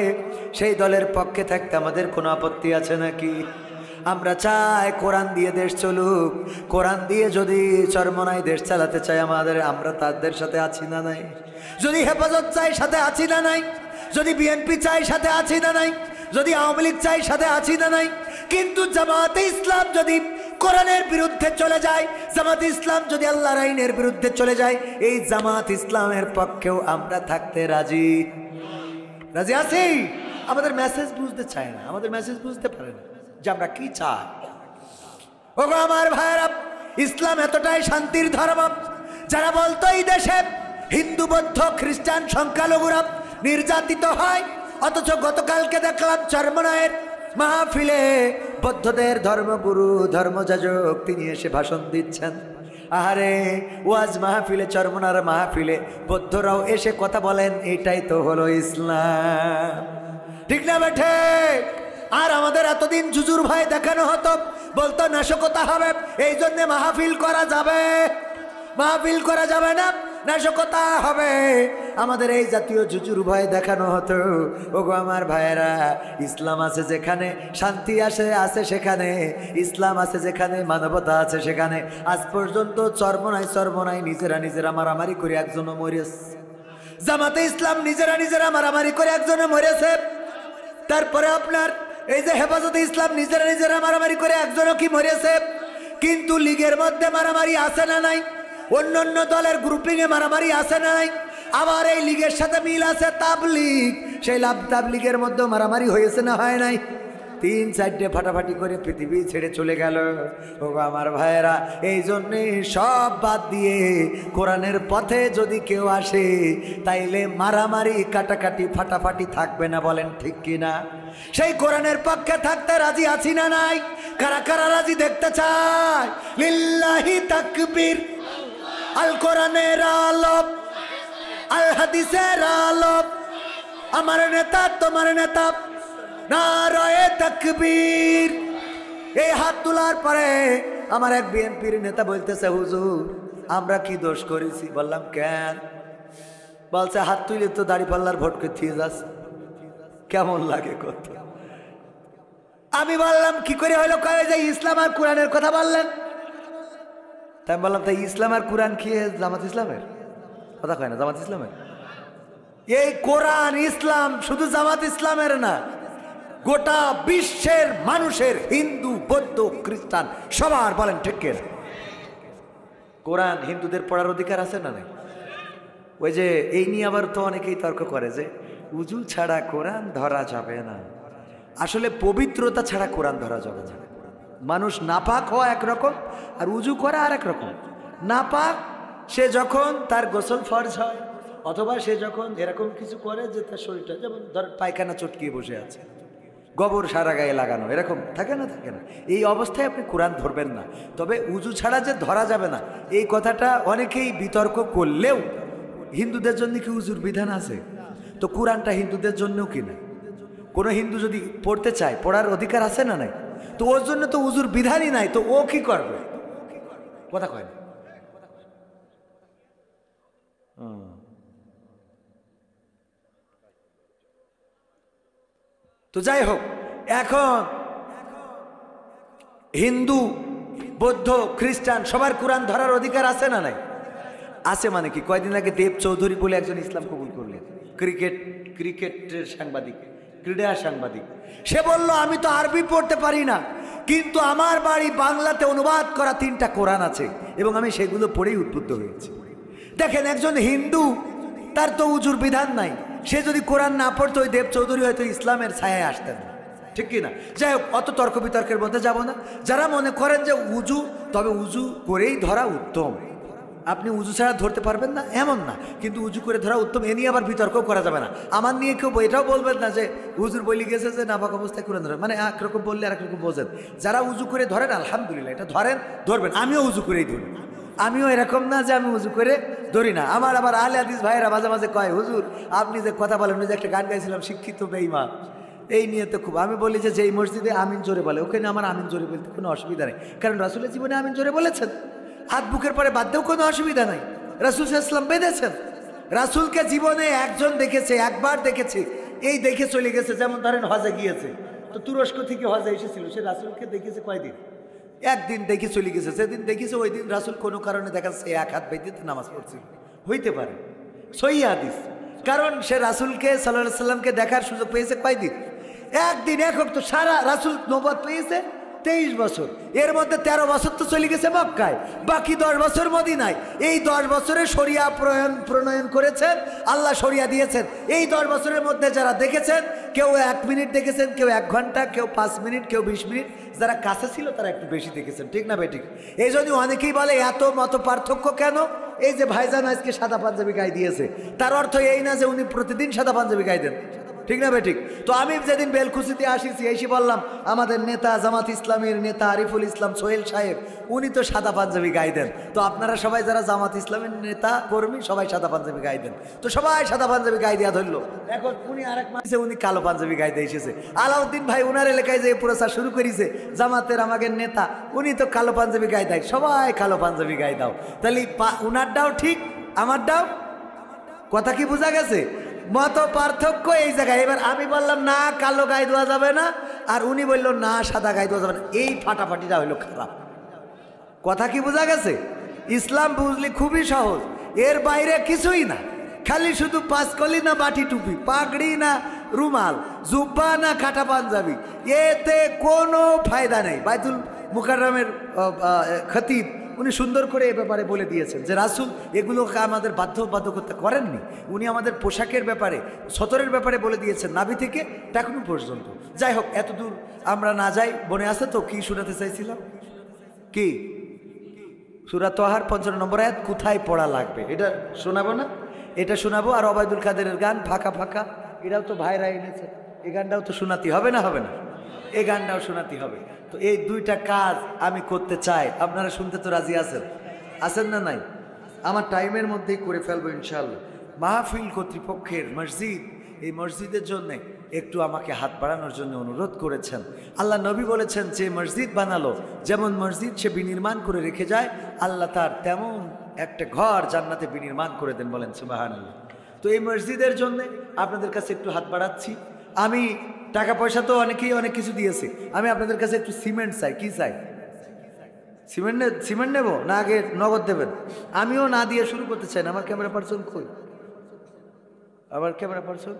সেই দলের পক্ষে থাকতে আমাদের কোনো আপত্তি আছে নাকি? আমরা চাই কোরআন দিয়ে দেশ চলুক। কোরআন দিয়ে যদি চরমনায় দেশ চালাতে চাই আমরা তাদের সাথে আছি না নাই? যদি হেফাজত চাই সাথে আছি না নাই? যদি বিএনপি চাই সাথে আছি না নাই? যদি আওয়ামী লীগ চাই সাথে আছি না নাই? কিন্তু জামাতে ইসলাম যদি কোরআনের বিরুদ্ধে চলে যায়, জামাত ইসলাম যদি আল্লাহর আইনের বিরুদ্ধে চলে যায়, এই জামাত ইসলামের পক্ষেও আমরা থাকতে রাজি আছি। আমাদের মেসেজ বুঝতে চায় না, আমাদের মেসেজ বুঝতে পারে না যে আমরা কি চাই। ওগো আমার ভাইরা, ইসলাম এতটাই শান্তির ধর্ম, যারা বলতো এই দেশে হিন্দু বৌদ্ধ খ্রিস্টান সংখ্যালঘুরা নির্যাতিত হয়, অথচ গতকালকে দেখলাম চরমনায়ের মাহফিলে বৌদ্ধদের ধর্মগুরু ধর্মযাজক তিনি এসে ভাষণ দিচ্ছেন। আরে ওয়াজ মাহফিলে, চরমনার মাহফিলে বৌদ্ধরাও এসে কথা বলেন, এটাই তো হলো ইসলাম। ঠিক না বেঠে? আর আমাদের এতদিন জুজুর ভাই দেখানো হতো, বলতো নাশকতা হবে, এই জন্য মাহফিল করা যাবে, মাহফিল করা যাবে না, নাশকতা হবে। আমাদের এই জাতীয় জুজুর ভয় দেখানো হতো। ওগো আমার ভাইয়েরা, ইসলাম আছে যেখানে, শান্তি আছে সেখানে, ইসলাম আছে যেখানে, মানবতা আছে সেখানে। আজ পর্যন্ত চরমনায় নিজেরা মারামারি করে একজনও মরেছে। জামাতে ইসলাম নিজেরা মারামারি করে একজনও মরেছে। তারপরে আপনার এই যে হেফাজতে ইসলাম নিজেরা নিজেরা মারামারি করে একজনও কি মরেছে, কিন্তু লীগের মধ্যে মারামারি আছে না নাই, অন্য অন্য দলের গ্রুপিংয়ে মারামারি আছে না নাই, আবার এই লীগের সাথে মিল আছে তাবলীগ, সেই তাবলীগের মধ্যে মারামারি হয়েছে না হয় নাই? 3-4টে ফাটাফাটি করে পৃথিবী ছেড়ে চলে গেল। ও আমার ভাইয়েরা, এই জন্যে সব বাদ দিয়ে কোরআনের পথে যদি কেউ আসে তাইলে মারামারি কাটাকাটি ফাটাফাটি থাকবে না, বলেন ঠিক কিনা? সেই কোরআনের পক্ষে থাকতে রাজি আছি না নাই? কারা কারা রাজি দেখতে চায়? লিল্লাহি তাকবীর। আল কোরআনের আলোপ, আল হাদিসের আলোপ, আমার নেতা তোমার নেতা, নারায়ে তাকবীর। এই হাত তোলার পরে আমার এক বিএনপির নেতা বলতেছে, হুজুর আমরা কি দোষ করেছি? বললাম কেন? বলছে হাত তুলে তো দাড়িপাল্লার ভোট করতে যাচ্ছে, কেমন লাগে কত? আমি বললাম কি করে হলো? কয়ে যে ইসলাম আর কোরআনের কথা বললেন। তাই বললাম তাই ইসলাম আর কোরআন কি জামাত ইসলামের কথা কয় না? জামাত ইসলামের এই কোরআন ইসলাম শুধু জামাত ইসলামের না, গোটা বিশ্বের মানুষের, হিন্দু বৌদ্ধ খ্রিস্টান সবার, বলেন ঠিক কিনা? কোরআন হিন্দুদের পড়ার অধিকার আছে না নাই? ওই যে এই নিয়ে আবার তো অনেকেই তর্ক করে যে উজু ছাড়া কোরআন ধরা যাবে না। আসলে পবিত্রতা ছাড়া কোরআন ধরা যাবে না। মানুষ নাপাক হওয়া একরকম আর উজু করা আর এক রকম। নাপাক সে যখন তার গোসল ফরজ হয়, অথবা সে যখন এরকম কিছু করে যে তার শরীরটা, যেমন ধর পায়খানা চটকিয়ে বসে আছে, গোবর সারা গায়ে লাগানো, এরকম থাকে না? থাকে না? এই অবস্থায় আপনি কোরআন ধরবেন না। তবে উজু ছাড়া যে ধরা যাবে না, এই কথাটা অনেকেই বিতর্ক করলেও হিন্দুদের জন্য কি উজুর বিধান আছে? তো কোরআনটা হিন্দুদের জন্যও কি না? কোনো হিন্দু যদি পড়তে চায়, পড়ার অধিকার আছে না নাই? তো ওর জন্য তো উজুর বিধানই নাই, তো ও কি করবে? কথা কয় না। তো যাই হোক, এখন হিন্দু বৌদ্ধ খ্রিস্টান সবার কোরআন ধরার অধিকার আছে না নাই? আছে। মানে কি, কয়দিন আগে দেব চৌধুরী বলে একজন ইসলাম কবুল করলেন, ক্রিকেটের সাংবাদিক, ক্রীড়া সাংবাদিক। সে বলল আমি তো আরবি পড়তে পারি না, কিন্তু আমার বাড়ি বাংলাতে অনুবাদ করা 3টা কোরআন আছে এবং আমি সেগুলো পড়েই উদ্বুদ্ধ হয়েছি। দেখেন, একজন হিন্দু, তার তো উজুর বিধান নাই, সে যদি কোরআন না পড়তো ওই দেব চৌধুরী হয়তো ইসলামের ছায়ায় আসতেন না, ঠিক কি না? যাই হোক, অত তর্ক বিতর্কের মধ্যে যাব না। যারা মনে করেন যে উজু, তবে উজু করেই ধরা উত্তম, আপনি উজু ছাড়া ধরতে পারবেন না এমন না, কিন্তু উজু করে ধরা উত্তম, এ নিয়ে আবার বিতর্ক করা যাবে না। আমার নিয়ে কেউ এটাও বলবেন না যে হুজুর বলি গেছে যে নাপাক অবস্থায় কোরআন ধরেন, মানে একরকম বললে আর একরকম বোঝেন। যারা উজু করে ধরেন আলহামদুলিল্লাহ, এটা ধরেন, ধরবেন। আমিও উজু করেই ধরি, আমিও এরকম না যে আমি উজু করে ধরি না। আমার আবার আহলে হাদিস ভাইয়েরা মাঝে মাঝে কয়, হুজুর আপনি যে কথা বলেন, যে একটা গান গাইছিলাম শিক্ষিত বেঈমান, এই নিয়ে তো খুব আমি বলি যে যেই মসজিদে আমিন জোরে বলে ওখানে আমার আমিন জোরে বলতে কোনো অসুবিধা নেই, কারণ রাসূলের জীবনে আমিন জোরে বলেছেন, হাত বুকের পরে বাদ দিয়েও কোনো অসুবিধা নাই। রাসূল সাল্লাল্লাহু আলাইহি ওয়াসাল্লাম বেঁধেছেন, রাসূলকে জীবনে একজন দেখেছে, একবার দেখেছে, এই দেখে চলে গেছে। যেমন ধরেন হজে গিয়েছে, তো তুরস্ক থেকে হজে এসেছিল, সে রাসূলকে দেখেছে কয়দিন? একদিন দেখে চলে গেছে। যেদিন দেখেছে ওই দিন রাসূল কোনো কারণে দেখা যাচ্ছে এক হাত বেঁধে নামাজ পড়ছিল, হইতে পারে সহিহ হাদিস, কারণ সে রাসূলকে সাল্লাল্লাহু আলাইহি ওয়াসাল্লামকে দেখার সুযোগ পেয়েছে কয়দিন? একদিন। এখন তো সারা রাসূল নবুয়ত পেয়েছে 23 বছর, এর মধ্যে 13 বছর তো চলে গেছে মক্কায়, বাকি 10 বছর মদিনায়। এই 10 বছরে শরিয়া প্রণয়ন করেছেন, আল্লাহ শরিয়া দিয়েছেন। এই 10 বছরের মধ্যে যারা দেখেছেন, কেউ 1 মিনিট দেখেছেন, কেউ 1 ঘন্টা, কেউ 5 মিনিট, কেউ 20 মিনিট, যারা কাছে ছিল তারা একটু বেশি দেখেছেন, ঠিক না বেঠিক? এই জন্য অনেকেই বলে এত মত পার্থক্য কেন? এই যে ভাইজান আজকে সাদা পাঞ্জাবি গায়ে দিয়েছে, তার অর্থ এই না যে উনি প্রতিদিন সাদা পাঞ্জাবি গায়ে দেন, ঠিক না বেঠিক? তো আমি যেদিন বেলকুচিতে আসিছি, এসে বললাম আমাদের নেতা, জামাত ইসলামের নেতা আরিফুল ইসলাম সোহেল সাহেব, উনি তো সাদা পাঞ্জাবি গায়ে দেন। তো আপনারা সবাই যারা জামাত ইসলামের নেতা কর্মী, সবাই সাদা পাঞ্জাবি গায়ে দেন। তো সবাই সাদা পাঞ্জাবি গায়ে দেওয়া ধরলো। এখন উনি আরেক মাসে উনি কালো পাঞ্জাবি গায়ে দিয়ে এসেছে। আলাউদ্দিন ভাই উনার এলাকায় যে প্রচার শুরু করেছে, জামাতের আমাদের নেতা, উনি তো কালো পাঞ্জাবি গায়ে দেয়, সবাই কালো পাঞ্জাবি গায়ে দাও। তাহলে উনারটাও ঠিক, আমারটাও। কথা কি বোঝা গেছে? মত পার্থক্য এই জায়গায়। এবার আমি বললাম না কালো গায়ে দেওয়া যাবে না, আর উনি বলল না সাদা গায়ে দেওয়া যাবে না। এই ফাটাফাটিটা হইলো খারাপ। কথা কি বোঝা গেছে? ইসলাম বুঝলি খুবই সহজ, এর বাইরে কিছুই না। খালি শুধু পাঁচকলি না বাটি টুপি, পাগড়ি না রুমাল, জুব্বা না কাটা পাঞ্জাবি, এতে কোনো ফায়দা নেই। বাইতুল মুকাররমের খতিব উনি সুন্দর করে এ ব্যাপারে বলে দিয়েছেন যে রাসূল এগুলোকে আমাদের বাধ্যবাধকতা করেননি, উনি আমাদের পোশাকের ব্যাপারে, সতরের ব্যাপারে বলে দিয়েছেন নাভি থেকে টাকনু পর্যন্ত। যাই হোক, এত দূর আমরা না যাই। মনে আছে তো কি শোনাতে চাইছিলাম? কি সূরা তাহার 55 নম্বর আয়াত কোথায় পড়া লাগবে এটা শোনাবো না? এটা শোনাবো। আর ওবায়দুল কাদেরের গান ফাঁকা ফাঁকা, এটাও তো ভাইরা এনেছে, এই গানটাও তো শোনাতে হবে না? হবে না? এই গানটাও শোনাতে হবে। তো এই দুইটা কাজ আমি করতে চাই। আপনারা শুনতে তো রাজি আছেন? আছেন না নাই? আমার টাইমের মধ্যেই করে ফেলবো ইনশাআল্লাহ। মাহফিল কর্তৃপক্ষের মসজিদ, এই মসজিদের জন্য একটু আমাকে হাত বাড়ানোর জন্য অনুরোধ করেছেন। আল্লাহ নবী বলেছেন যে মসজিদ বানালো, যেমন মসজিদ সে বিনির্মাণ করে রেখে যায়, আল্লাহ তার তেমন একটা ঘর জান্নাতে বিনির্মাণ করে দেন। বলেন সুবহানাল্লাহ। তো এই মসজিদের জন্য আপনাদের কাছে একটু হাত বাড়াচ্ছি। আমি টাকা পয়সা তো অনেকেই অনেক কিছু দিয়েছে, আমি আপনাদের কাছে একটু সিমেন্ট চাই। কি চাই? সিমেন্ট নেব না আগে নগদ দেবেন? আমিও না দিয়ে শুরু করতে চাই না। আমার ক্যামেরা পার্সন কই? আমার ক্যামেরা পার্সন?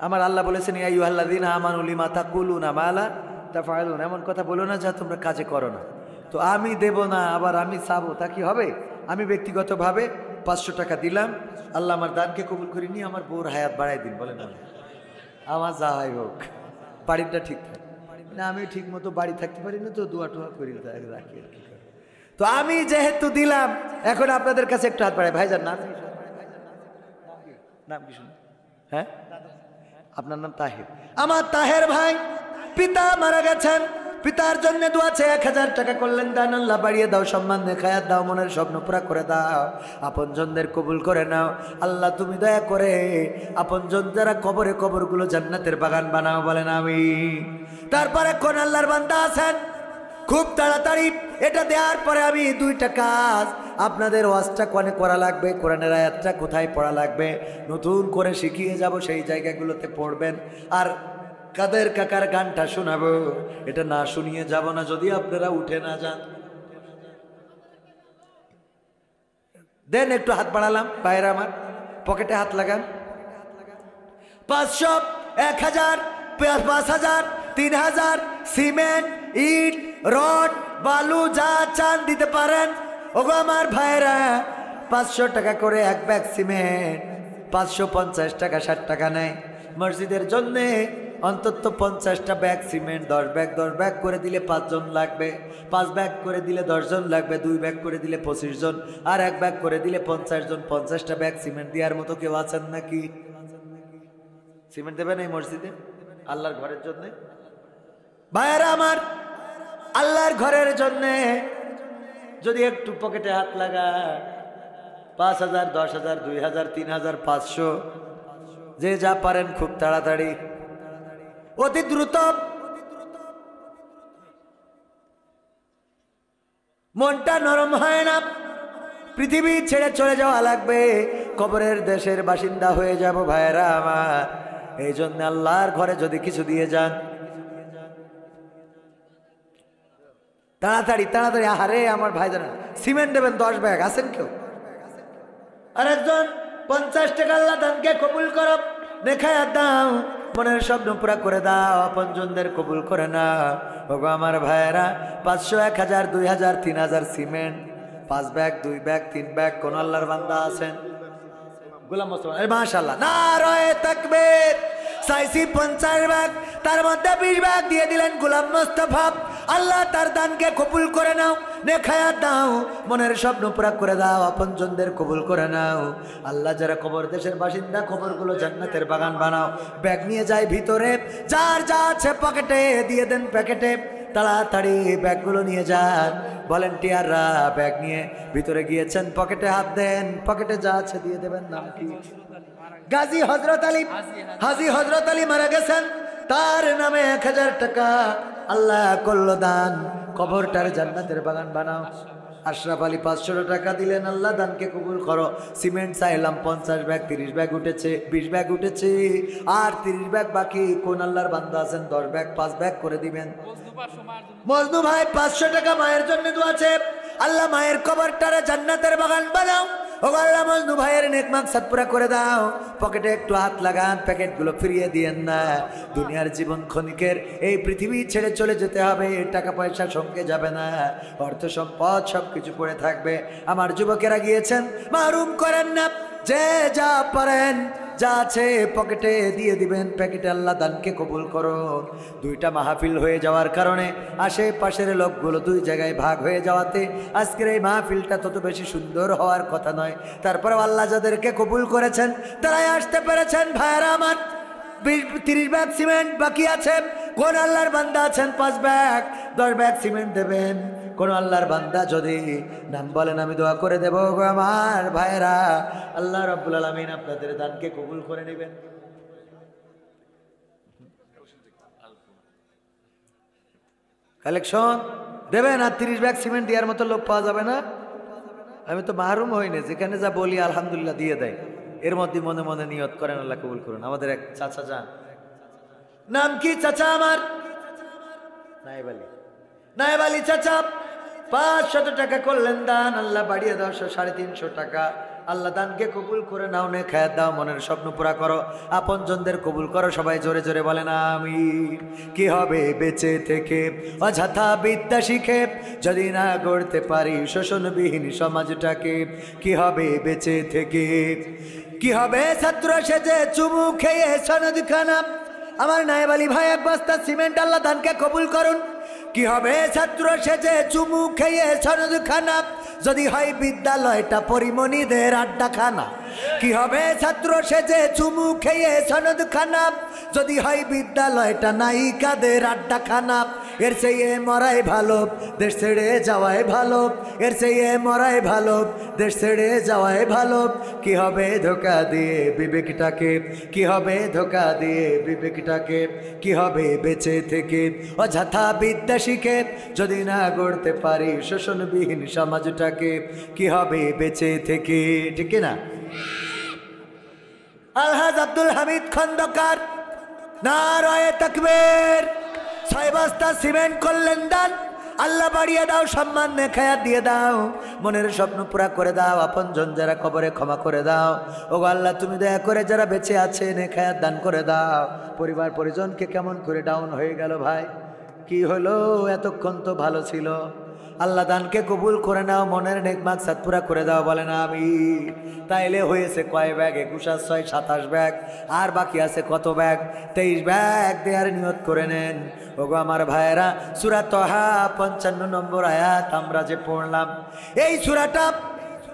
আমার আল্লাহ বলেছেন ইয়া আইয়ুহাল্লাযীনা আমানু লিমা তাকুলুনা মা লা তাফআলুন, এমন কথা বলো না যা তোমরা কাজে করো না। তো আমি দেব না, আবার আমি চাবো, তা কি হবে? আমি ব্যক্তিগতভাবে 500 টাকা দিলাম। আল্লাহ আমার দানকে কবুল করে নিয়ে আমার বউর হায়াত বাড়াই দিন। বলেন না? আমার যা হয় হোক, বাড়িটা ঠিক থাকে না। আমি ঠিক মতো বাড়ি থাকতে পারি না, তো দোয়া টোয়া করি রাখি আর কি। তো আমি যেহেতু দিলাম, এখন আপনাদের কাছে একটু হাত বাড়াই। ভাইজান নাম কি? নাম কি শুনুন? হ্যাঁ, আপনার নাম তাহের। আমার তাহের ভাই পিতা মারা গেছেন, পিতার জন্য দোয়া আছে। 1000 টাকা করলেন দান। আল্লাহ বাড়িয়ে দাও, সম্মান দেখায়াত দাও, মনের স্বপ্ন পুরা করে দাও, আপনজনদের কবুল করে নাও। আল্লাহ তুমি দয়া করে আপনজন যারা কবরে, কবরগুলো জান্নাতের বাগান বানাও। বলেন আমিন। তারপরে কোন আল্লাহর বান্দা আছেন খুব তাড়াতাড়ি এটা দেওয়ার পরে আমি 2টা কাজ আপনাদের ওয়াজটা কোনে করা লাগবে, কোরআনের আয়াতটা কোথায় পড়া লাগবে নতুন করে শিখিয়ে যাব, সেই জায়গাগুলোতে পড়বেন। আর কাদের কাকার গানটা শোনাবো, এটা না শুনিয়ে যাব না যদি আপনারা উঠে না যান। দেন একটু হাত বাড়ালাম, বাইরে আমার পকেটে হাত লাগান। 500, 1000, 5000, 3000 সিমেন্ট, ইট, রড, বালু যা চান দিতে পারেন। ওগো আমার ভাইরা, 500 টাকা করে এক ব্যাগ সিমেন্ট, 550 টাকা 60 টাকা নেয়। মসজিদের জন্য অন্তত 50টা ব্যাগ সিমেন্ট, 10 ব্যাগ করে দিলে 5 জন লাগবে, 5 ব্যাগ করে দিলে 10 জন লাগবে, 2 ব্যাগ করে দিলে 25 জন, আর 1 ব্যাগ করে দিলে 50 জন। 50টা ব্যাগ সিমেন্ট দেওয়ার মতো কেউ আছেন নাকি? সিমেন্ট দেবেন এই মসজিদে আল্লাহর ঘরের জন্য? ভাইয়েরা আমার, আল্লাহর ঘরের জন্য যদি একটু পকেটে হাত লাগা, 5000, 10000, 2000, 3000, 500, যে যা পারেন খুব তাড়াতাড়ি, অতি দ্রুত। মনটা নরম হয় না, পৃথিবী ছেড়ে চলে যাওয়া লাগবে, কবরের দেশের বাসিন্দা হয়ে যাব ভাইয়েরা আমার। এই জন্য আল্লাহর ঘরে যদি কিছু দিয়ে যান তাড়াতাড়ি তাড়াতাড়ি। আহারে আমার ভাই জানেন, সিমেন্ট দেবেন 10 ব্যাগ, আছেন কেউ? আর একজন 50 টাকা আল্লাহ দানকে কবুল করো, দেখায় দাও, মনের স্বপ্ন পুরা করে দাও, আপনজনদের কবুল করে না। ওগো আমার ভাইয়েরা, 500, 1000, 2000, 3000 সিমেন্ট, 5 ব্যাগ, 2 ব্যাগ, 3 ব্যাগ। কোন আল্লাহর বান্দা আছেন? গোলাম মোস্তফা, মাশাআল্লাহ, নারায়ে তাকবীর। চাইছি 50 ব্যাগ, তার মধ্যে 20 ব্যাগ দিয়ে দিলেন গোলাম মোস্তফা। আল্লাহ তার দানকে কবুল করে নাও, নেখায়া দাও, মনের স্বপ্ন পুরা করে দাও, আপনজনদের কবুল করে নাও। আল্লাহ যারা কবর দেশের বাসিন্দা, কবরগুলো জান্নাতের বাগান বানাও। ব্যাগ নিয়ে যায় ভিতরে, যার যা আছে পকেটে দিয়ে দেন, প্যাকেটে তাড়াতাড়ি ব্যাগগুলো নিয়ে যান। ভলেন্টিয়াররা ব্যাগ নিয়ে ভিতরে গিয়েছেন, পকেটে হাত দেন, পকেটে যা আছে দিয়ে দেবেন। নাম কি? গাজী হযরত আলী। হাজী হযরত আলী মারা গেছেন, তার নামে 1000 টাকা আল্লাহ করলো দান, কবরটার জান্নাতের বাগান বানাও। আশরাফ আলী 500 টাকা দিলেন, আল্লাহ দানকে কবুল করো। সিমেন্ট চাইলাম 50 ব্যাগ, 30 ব্যাগ উঠেছে, 20 ব্যাগ উঠেছে, আর 30 ব্যাগ বাকি। কোন আল্লাহর বান্দা আছেন 10 ব্যাগ 5 ব্যাগ করে দিবেন? মজনু ভাই 500 টাকা মায়ের জন্য দোয়া আছে, আল্লাহ মায়ের কবরটারে জান্নাতের বাগান বানাও। ও আল্লাহ মজনু ভাইয়ের নেক মাকসাদ পুরা করে দাও। পকেটে একটু হাত লাগান, প্যাকেটগুলো ফিরিয়ে দিয়েন না। দুনিয়ার জীবন ক্ষণিকের, এই পৃথিবী ছেড়ে চলে যেতে হবে, টাকা পয়সা সঙ্গে যাবে না, অর্থ সম্পদ সবকিছু পড়ে থাকবে। আমার যুবকেরা গিয়েছেন, মাহরুম করেন না। যে যা পারেন, যা আছে পকেটে দিয়ে দিবেন, প্যাকেটে আল্লাহ দানকে কবুল করুন। দুইটা মাহফিল হয়ে যাওয়ার কারণে আশেপাশের লোকগুলো দুই জায়গায় ভাগ হয়ে যাওয়াতে আজকের এই মাহফিলটা তত বেশি সুন্দর হওয়ার কথা নয়। তারপরে আল্লাহ যাদেরকে কবুল করেছেন তারাই আসতে পেরেছেন। ভাইয়েরা আমার, 30 ব্যাগ সিমেন্ট বাকি আছে। কোন আল্লাহর বান্দা আছেন 5 ব্যাগ 10 ব্যাগ সিমেন্ট দেবেন? কোন আল্লাহর বান্দা যদি নাম বলেন, আমি দোয়া করে দেবো গো আমার ভাইরা, আল্লাহ রাব্বুল আলামিন আপনাদের দানকে কবুল করে নেবেন। কালেকশন দেবেন, আর 30 ব্যাগ সিমেন্ট দেওয়ার মতো লোক পাওয়া যাবে না। আমি তো মাহরুম হইনি, যেখানে যা বলি আলহামদুলিল্লাহ দিয়ে দেয়। এর মধ্যে মনে মনে নিয়ত করেন আল্লাহ কবুল করুন। আমাদের এক চাচা যান, নাম কি চাচা আমার? নায়েব আলী। নায়েব আলী চাচা 500 টাকা করলেন দান, আল্লাহ বাড়িয়ে দাও 350 টাকা। আল্লাহ দানকে কবুল করে নাও, নে খায়াত দাও, মনের স্বপ্ন পুরা করো, আপনজনদের কবুল করো। সবাই জোরে জোরে বলেন আমিন। কি হবে বেঁচে থেকে অযথা বিদ্যা শিখে, যদি না গড়তে পারি শোষণবিহীন সমাজটাকে? কি হবে বেঁচে থেকে? কি হবে ছাত্র সেজে চুমু খেয়ে সনদ খানা? আমার নায়েব আলী ভাই এক বস্তা সিমেন্ট, আল্লাহ দানকে কবুল করুন। কি হবে ছাত্র সেজে চুমু খেয়ে সনদ খানা, যদি হয় বিদ্যালয়টা পরিমণিদের আড্ডাখানা? কি হবে ছাত্র সেজে চুমু খেয়ে সনদ খানা, যদি হয় বিদ্যালয়টা নায়িকাদের আড্ডাখানা? এর চেয়ে মরাই ভালো, দেশ ছেড়ে যাওয়াই ভালো। এর চেয়ে মরাই ভালো, দেশ ছেড়ে যাওয়াই ভালো। কি হবে ধোকা দিয়ে বিবেকটাকে? কি হবে ধোকা দিয়ে বিবেকটাকে? কি হবে বেঁচে থেকে অযথা বিদ্যা শিখে, যদি না গড়তে পারি শোষণবিহীন সমাজটাকে? কি হবে বেঁচে থেকে? ঠিক না? আলহাজ আব্দুল হামিদ খন্দকার, নারায়ে তাকবীর। 6 বস্তা সিমেন্ট করলেন দান, আল্লাহ বাড়িয়ে দাও, সম্মান নেখায়াত দিয়ে দাও, মনের স্বপ্ন পুরা করে দাও, আপনজন যারা কবরে ক্ষমা করে দাও। ও আল্লাহ তুমি দয়া করে যারা বেঁচে আছে নেখায়াত দান করে দাও। পরিবার পরিজনকে কেমন করে ডাউন হয়ে গেল ভাই? কি হলো? এতক্ষণ তো ভালো ছিল। আল্লাহ দানকে কবুল করে নাও, মনের নেক মাকসাদ পুরা করে দাও, বলেন আমি। তাইলে হয়েছে কয় ব্যাগ? 21 আর 6 27 ব্যাগ। আর বাকি আছে কত ব্যাগ? 23 ব্যাগ দেওয়ার নিয়ত করে নেন। ওগো আমার ভাইয়েরা, সূরা তাহা 55 নম্বর আয়াত আমরা যে পড়লাম, এই সূরাটা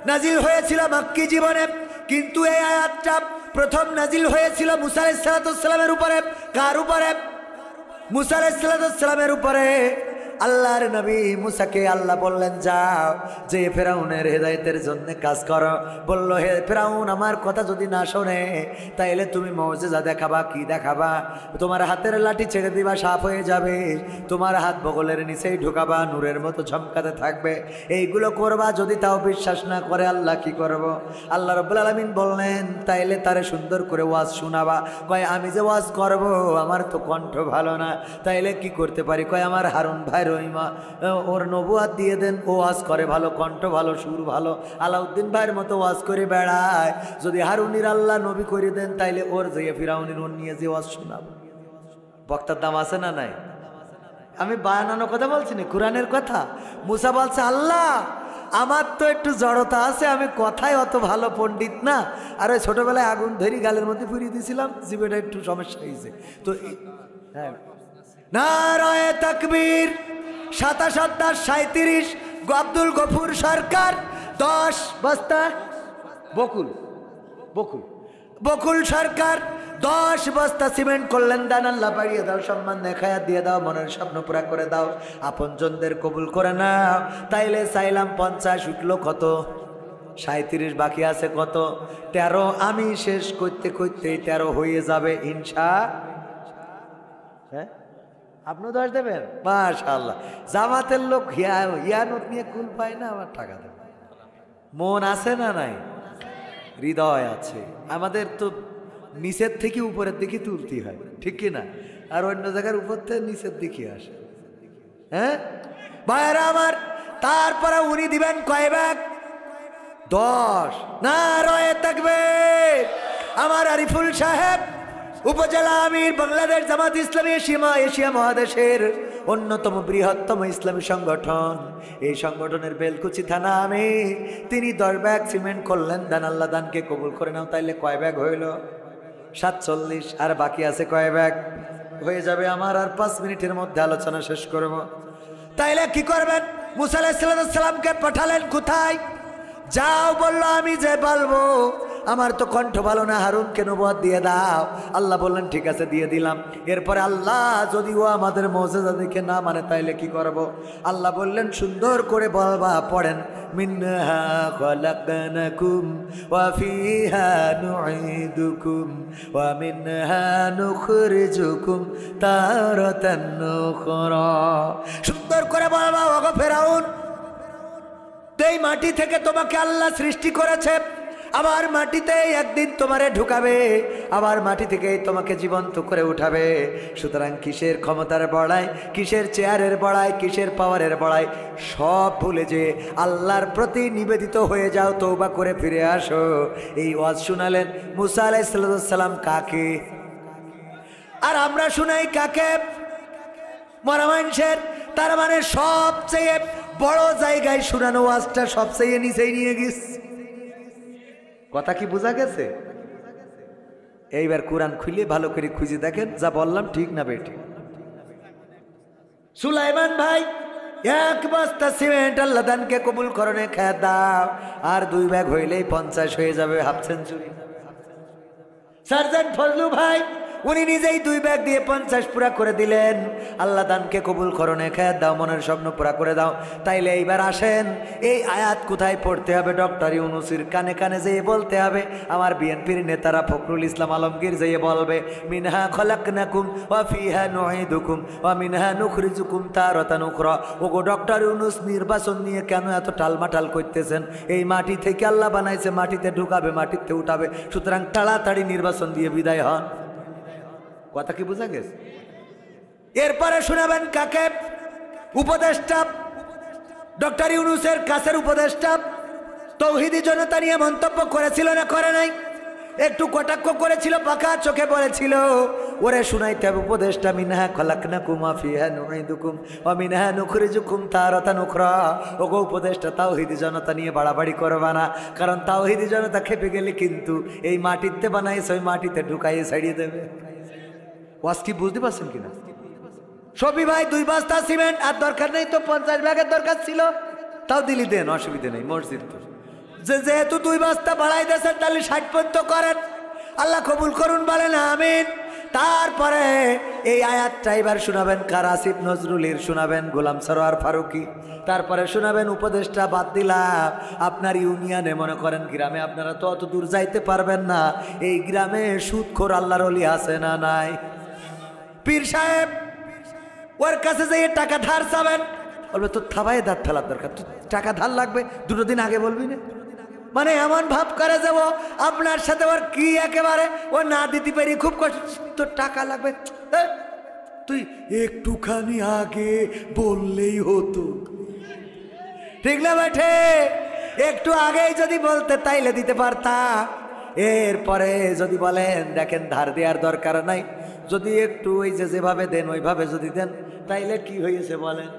নাজিল হয়েছিল মক্কি জীবনে, কিন্তু এই আয়াতটা প্রথম নাজিল হয়েছিল মুসা আলাইহিস সালামের উপরে। কার উপরে? মুসা আলাইহিস সালামের উপরে। আল্লাহর নবী মুসাকে আল্লাহ বললেন, যাও যে ফেরাউনের হেদায়েতের জন্য কাজ করো। বলল, হে ফেরাউন, আমার কথা যদি না শোনে তাইলে তুমি মুজিজা দেখাবা। কি দেখাবা? তোমার হাতের লাঠি ছেড়ে দিবা, সাফ হয়ে যাবে। তোমার হাত বগলের নিচেই ঢুকাবা, নূরের মতো ঝমকাতে থাকবে। এইগুলো করবা। যদি তাও বিশ্বাস না করে আল্লাহ কি করব? আল্লাহ রাব্বুল আলামিন বললেন, তাইলে তারে সুন্দর করে ওয়াজ শোনাবা। কয়, আমি যে ওয়াজ করব আমার তো কণ্ঠ ভালো না, তাইলে কি করতে পারি? কয়, আমার হারুন ভাই রহিমা ওর নবুয়াত দিয়ে দেন, ও ওয়াজ করে ভালো, কণ্ঠ ভালো, সুর ভালো, আলাউদ্দিন ভাইয়ের মতো ওয়াজ করে বেড়ায়। যদি হারুনির আল্লাহ নবী করে দেন তাইলে ওর যে ফিরাউনির ওর নিয়ে যে ওয়াজ শোনাব। বক্তার দাম আছে না নাই? আমি বানানো কথা বলছি না, কোরআনের কথা। মুসা বলছে, আল্লাহ আমার তো একটু জড়তা আছে, আমি কথায় অত ভালো পণ্ডিত না। আর ওই ছোটবেলায় আগুন ধরি গালের মধ্যে ফুরিয়ে দিয়েছিলাম, জীবনটা একটু সমস্যা হয়েছে। তো হ্যাঁ, নারায়ে তাকবীর। 27-37 আব্দুল গফুর সরকার 10 বস্তা, বকুল সরকার 10 বস্তা সিমেন্ট করলেন দান, আল্লাহ বাড়িয়ে দাও, সম্মান দেখায়া দিয়ে দাও, মনের স্বপ্ন পুরা করে দাও, আপনজনদের কবুল করে নাও। তাইলে চাইলাম 50, উঠলো কত? 37, বাকি আছে কত? 13। আমি শেষ করতে করতেই 13 হয়ে যাবে ইনশাআল্লাহ। হ্যাঁ, আপনিও 10 দেবেন? মাশাআল্লাহ। জামাতের লোক হিয়ানত নিয়ে কুল পায় না, আমার টাকা দেবে। মন আছে না নাই? হৃদয় আছে। আমাদের তো নিচের থেকে উপরের দিকে তুলতে হয়, ঠিক কিনা? আর অন্য জায়গার উপর থেকে নিচের দিকে আসে। হ্যাঁ ভাইরা আমার, তারপরে উনি দিবেন কয় ব্যাগ? 10 নারায়ে তাকবীর। আমার আরিফুল সাহেব উপজেলা আমির, বাংলাদেশ জামাত ইসলামী এশিয়া মহাদেশের অন্যতম বৃহত্তম ইসলামী সংগঠন। এই সংগঠনের বেলকুচি থানা আমি, তিনি 10 ব্যাগ সিমেন্ট করলেন দান। আল্লাহ দানকে কবুল করে নাও। তাইলে কয় ব্যাগ হইল? 47। আর বাকি আছে কয় ব্যাগ? হয়ে যাবে আমার আর 5 মিনিটের মধ্যে আলোচনা শেষ করব। তাইলে কি করবেন? মুসা আলাইহিস সালামকে পাঠালেন কোথায়? যাও বললো আমি যে বলবো, আমার তো কণ্ঠ ভালো না, হারুনকে নবুয়ত দিয়ে দাও। আল্লাহ বললেন ঠিক আছে দিয়ে দিলাম। এরপরে আল্লাহ যদি ও আমাদের মুজিজা দেখে না মানে তাইলে কি করব? আল্লাহ বললেন সুন্দর করে বলবা, পড়েন মিনহা খলাকনাকুম ওয়া ফিহা নুঈদুকুম ওয়া মিনহা নুখরিজুকুম তারাতান উখরা। সুন্দর করে বলবা, ওগো ফেরাউন, এই মাটি থেকে তোমাকে আল্লাহ সৃষ্টি করেছে, আবার মাটিতে একদিন তোমারে ঢুকাবে, আবার মাটি থেকে তোমাকে জীবন্ত করে উঠাবে। সুতরাং কিসের ক্ষমতার বড়াই, কিসের চেয়ারের বড়াই, কিসের পাওয়ারের বড়াই, সব ভুলে যে আল্লাহর প্রতি নিবেদিত হয়ে যাও, তওবা করে ফিরে আসো। এই ওয়াজ শুনালেন মুসা আলাইহিস সালাম কাকে? আর আমরা শুনাই কাকে? মরা মানুষের। তার মানে সবচেয়ে বড় জায়গায় শুনানো ওয়াজটা সবচেয়ে নিচেই নিয়ে গেছে। কথা কি বোঝা গেছে? এইবার কোরআন খুলে ভালো করে খুঁজে দেখেন যা বললাম ঠিক না বেঠিক। সুলাইমান ভাই 1 বস্তা সিমেন্ট আল্লাহ দানকে কবুল করনে খেয়ে দাও, আর 2 ব্যাগ হইলেই 50 হয়ে যাবে, হাফ সেঞ্চুরি। সার্জেন্ট ফজলু ভাই উনি নিজেই 2 ব্যাগ দিয়ে 50 পুরা করে দিলেন। আল্লাহ দানকে কবুল করনে খেয়ে দাও, মনের স্বপ্ন পুরা করে দাও। তাইলে এইবার আসেন, এই আয়াত কোথায় পড়তে হবে? ডক্টর ইউনূসের কানে কানে যেয়ে বলতে হবে। আমার বিএনপির নেতারা ফখরুল ইসলাম আলমগীর যেয়ে বলবে মিনহা খলাকনাকুম ওয়া ফিহা নুঈদুকুম ওয়া মিনহা নুখরিজুকুম তারাতান উখরা। ওগো ডক্টর ইউনূস, নির্বাচন নিয়ে কেন এত টালমাটাল করতেছেন? এই মাটি থেকে আল্লাহ বানাইছে, মাটিতে ঢুকাবে, মাটিতে উঠাবে। সুতরাং তাড়াতাড়ি নির্বাচন দিয়ে বিদায় হন। কথা কি বোঝা গেছে? এরপরে শোনাবেন কাকে? উপদেষ্টা, ডক্টর ইউনূসের কাছের উপদেষ্টা তৌহিদি জনতা নিয়ে মন্তব্য করেছিল না করে নাই? একটু কটাক্ষ করেছিল, পাকা চোখে বলেছিল ওরে শুনাইতে হবে উপদেষ্টা মিনহা খলাকনাকুম ওয়া ফিহা নুঈদুকুম ওয়া মিনহা নুখরিজুকুম তারাতান উখরা। ওগো উপদেষ্টা, তাওহীদি জনতা নিয়ে বাড়াবাড়ি করবা না, কারণ তাওহীদি জনতা খেপে গেলে কিন্তু এই মাটিতে বানাইছে ওই মাটিতে ঢুকাইয়ে ছাড়িয়ে দেবে। ওয়াজ কি বুঝতে পারছেন কিনা? সবই ভাই 2 বস্তা সিমেন্ট আর দরকার নেই তো 50 ব্যাগের দরকার ছিল, তাও দিলি দেন, অসুবিধা নেই। মসজিদ তো যেহেতু 2 বস্তা বাড়াই দিয়েছেন তাহলে 60 পর্যন্ত করেন। আল্লাহ কবুল করুন, বলেন আমিন। তারপরে এই আয়াতটা এবার শোনাবেন কার? আসিফ নজরুলের শোনাবেন, গোলাম সরোয়ার ফারুকি। তারপরে শোনাবেন উপদেষ্টা বাদ দিলাম আপনার ইউনিয়নে, মনে করেন গ্রামে আপনারা তো অত দূর যাইতে পারবেন না, এই গ্রামে সুদখোর আল্লাহর ওলি আছে না নাই? পীর সাহেব ওর কাছে যেয়ে টাকা ধার চাবেন, বলবে তোর থাবায় দাঁত ফেলার দরকার, তুই টাকা ধার লাগবে 2 দিন আগে বলবি না। মানে এমন ভাব করে যাব আপনার সাথে ওর কি একেবারে ও না দিতে পারি, খুব কষ্ট, তোর টাকা লাগবে, তুই একটুখানি আগে বললেই হতো। ঠিক না বেঠে? একটু আগেই যদি বলতে তাইলে দিতে পারতাম। এরপরে যদি বলেন দেখেন ধার দেওয়ার দরকার নাই, যদি একটু ওই যেভাবে দেন ওইভাবে যদি দেন তাইলে কি হয়েছে বলেন?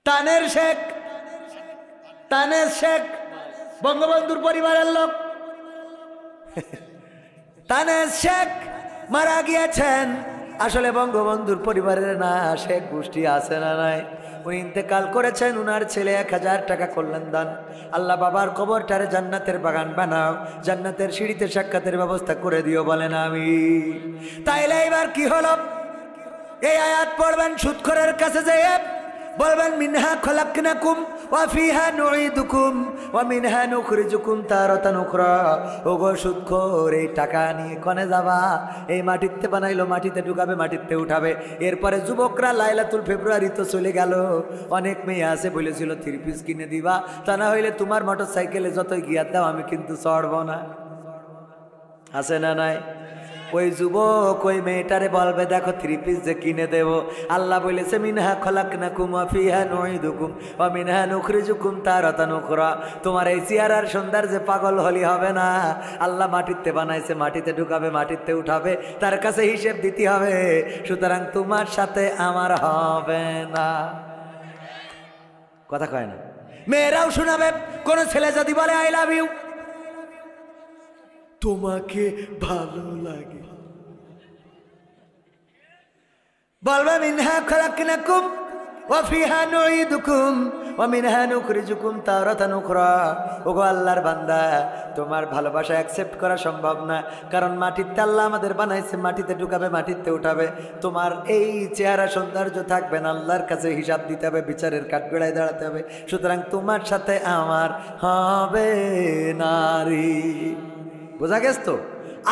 তানের শেখ বঙ্গবন্ধুর পরিবারের লোক। তানের শেখ মারা গিয়েছেন, আসলে বঙ্গবন্ধুর পরিবারের না, শেখ গোষ্ঠী আছে না নাই? উনি ইন্তেকাল করেছেন, উনার ছেলে 1000 টাকা করলেন দান। আল্লাহ বাবার কবরটারে জান্নাতের বাগান বানাও, জান্নাতের সিঁড়িতে সাক্ষাতের ব্যবস্থা করে দিও, বলেন আমি। তাইলে এবার কি হলো? এই আয়াত পড়বেন, সুদখোরের কাছে যেয়ে বলবেন মিনহা খলাকনাকুম ওয়া ফিহা নুঈদুকুম ওয়া মিনহা নুখরিজুকুম তারাতান উখরা। ওগো সুদখোর, এই টাকা নিয়ে কোনে যাবা? এই মাটিতে বানাইলো, মাটিতে ঢুকাবে, মাটিতে উঠাবে। এরপরে যুবকরা লাইলাতুল ফেব্রুয়ারি তো চলে গেল, অনেক মেয়ে আছে বলেছিল 3 পিস কিনে দিবা, তা না হইলে তোমার মোটরসাইকেলে যতই গিয়ার দাও আমি কিন্তু চড়বো না। আছে না নাই? ওই যুবক ওই মেয়েটারে বলবে দেখো 3 পিস যে কিনে দেব, আল্লাহ বলেছে মিনহা খলাকনাকুম ওয়া ফিহা নুঈদুকুম ওয়া মিনহা নুখরিজুকুম তারাতান উখরা। তোমার এই চেহারার সৌন্দর্যে পাগল হলি হবে না। আল্লাহ মাটিতে বানাইছে, মাটিতে ঢুকাবে, মাটিতে উঠাবে, তার কাছে হিসেব দিতে হবে। সুতরাং তোমার সাথে আমার হবে না। কথা কয় না? মেয়েরাও শোনাবে, কোন ছেলে যদি বলে আই লাভ ইউ, তোমাকে ভালো লাগে, বলবে মিনহা খলাকনাকুম ওয়া ফিহা নুঈদুকুম ওয়া মিনহা নুখরিজুকুম তারাতান উখরা। ওগো আল্লাহর বান্দা, তোমার ভালোবাসা অ্যাকসেপ্ট করা সম্ভব না, কারণ মাটিতে আল্লাহ আমাদের বানাইছে, মাটিতে ঢুকাবে, মাটিতে উঠাবে। তোমার এই চেহারা সৌন্দর্য থাকবে না, আল্লাহর কাছে হিসাব দিতে হবে, বিচারের কাঠগড়ায় দাঁড়াতে হবে। সুতরাং তোমার সাথে আমার হবে নারী। বোঝা গেছ তো?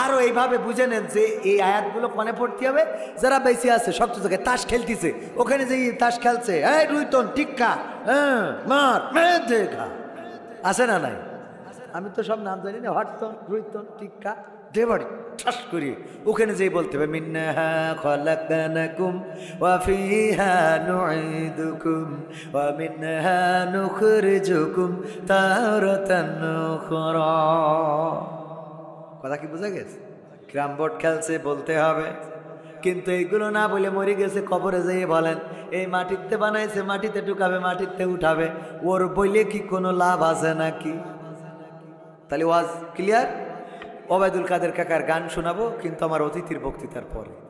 আরো এইভাবে বুঝে নেন যে এই আয়াতগুলো কোনে পড়তে হবে। যারা বেশি আছে শক্ত জায়গায় তাস খেলতেছে, ওখানে যে তাস খেলছে, এই রুইতন টিক্কা, হ্যাঁ মার দেখা আছে না নাই? আমি তো সব নাম জানি না, হটতন রুইতন টিক্কা দেবাড়ি ঠাস করি, ওখানে যেই বলতে হবে মিন্নাহা খলাকনাকুম ওয়া ফিহা নুঈদুকুম ওয়া মিনহা নুখরিজুকুম তারাতান উখরা। কথা কি বোঝা গেছে? ক্যারাম বোর্ড খেলছে বলতে হবে, কিন্তু এইগুলো না বলে মরে গেছে, কবরে যেয়ে বলেন এই মাটিতে বানাইছে, মাটিতে ঢুকাবে, মাটিতে উঠাবে, ওর বইলে কি কোনো লাভ আছে নাকি? তাহলে ওয়াজ ক্লিয়ার? ওবায়দুল কাদের কাকার গান শোনাবো, কিন্তু আমার অতিথির বক্তৃতার পরে।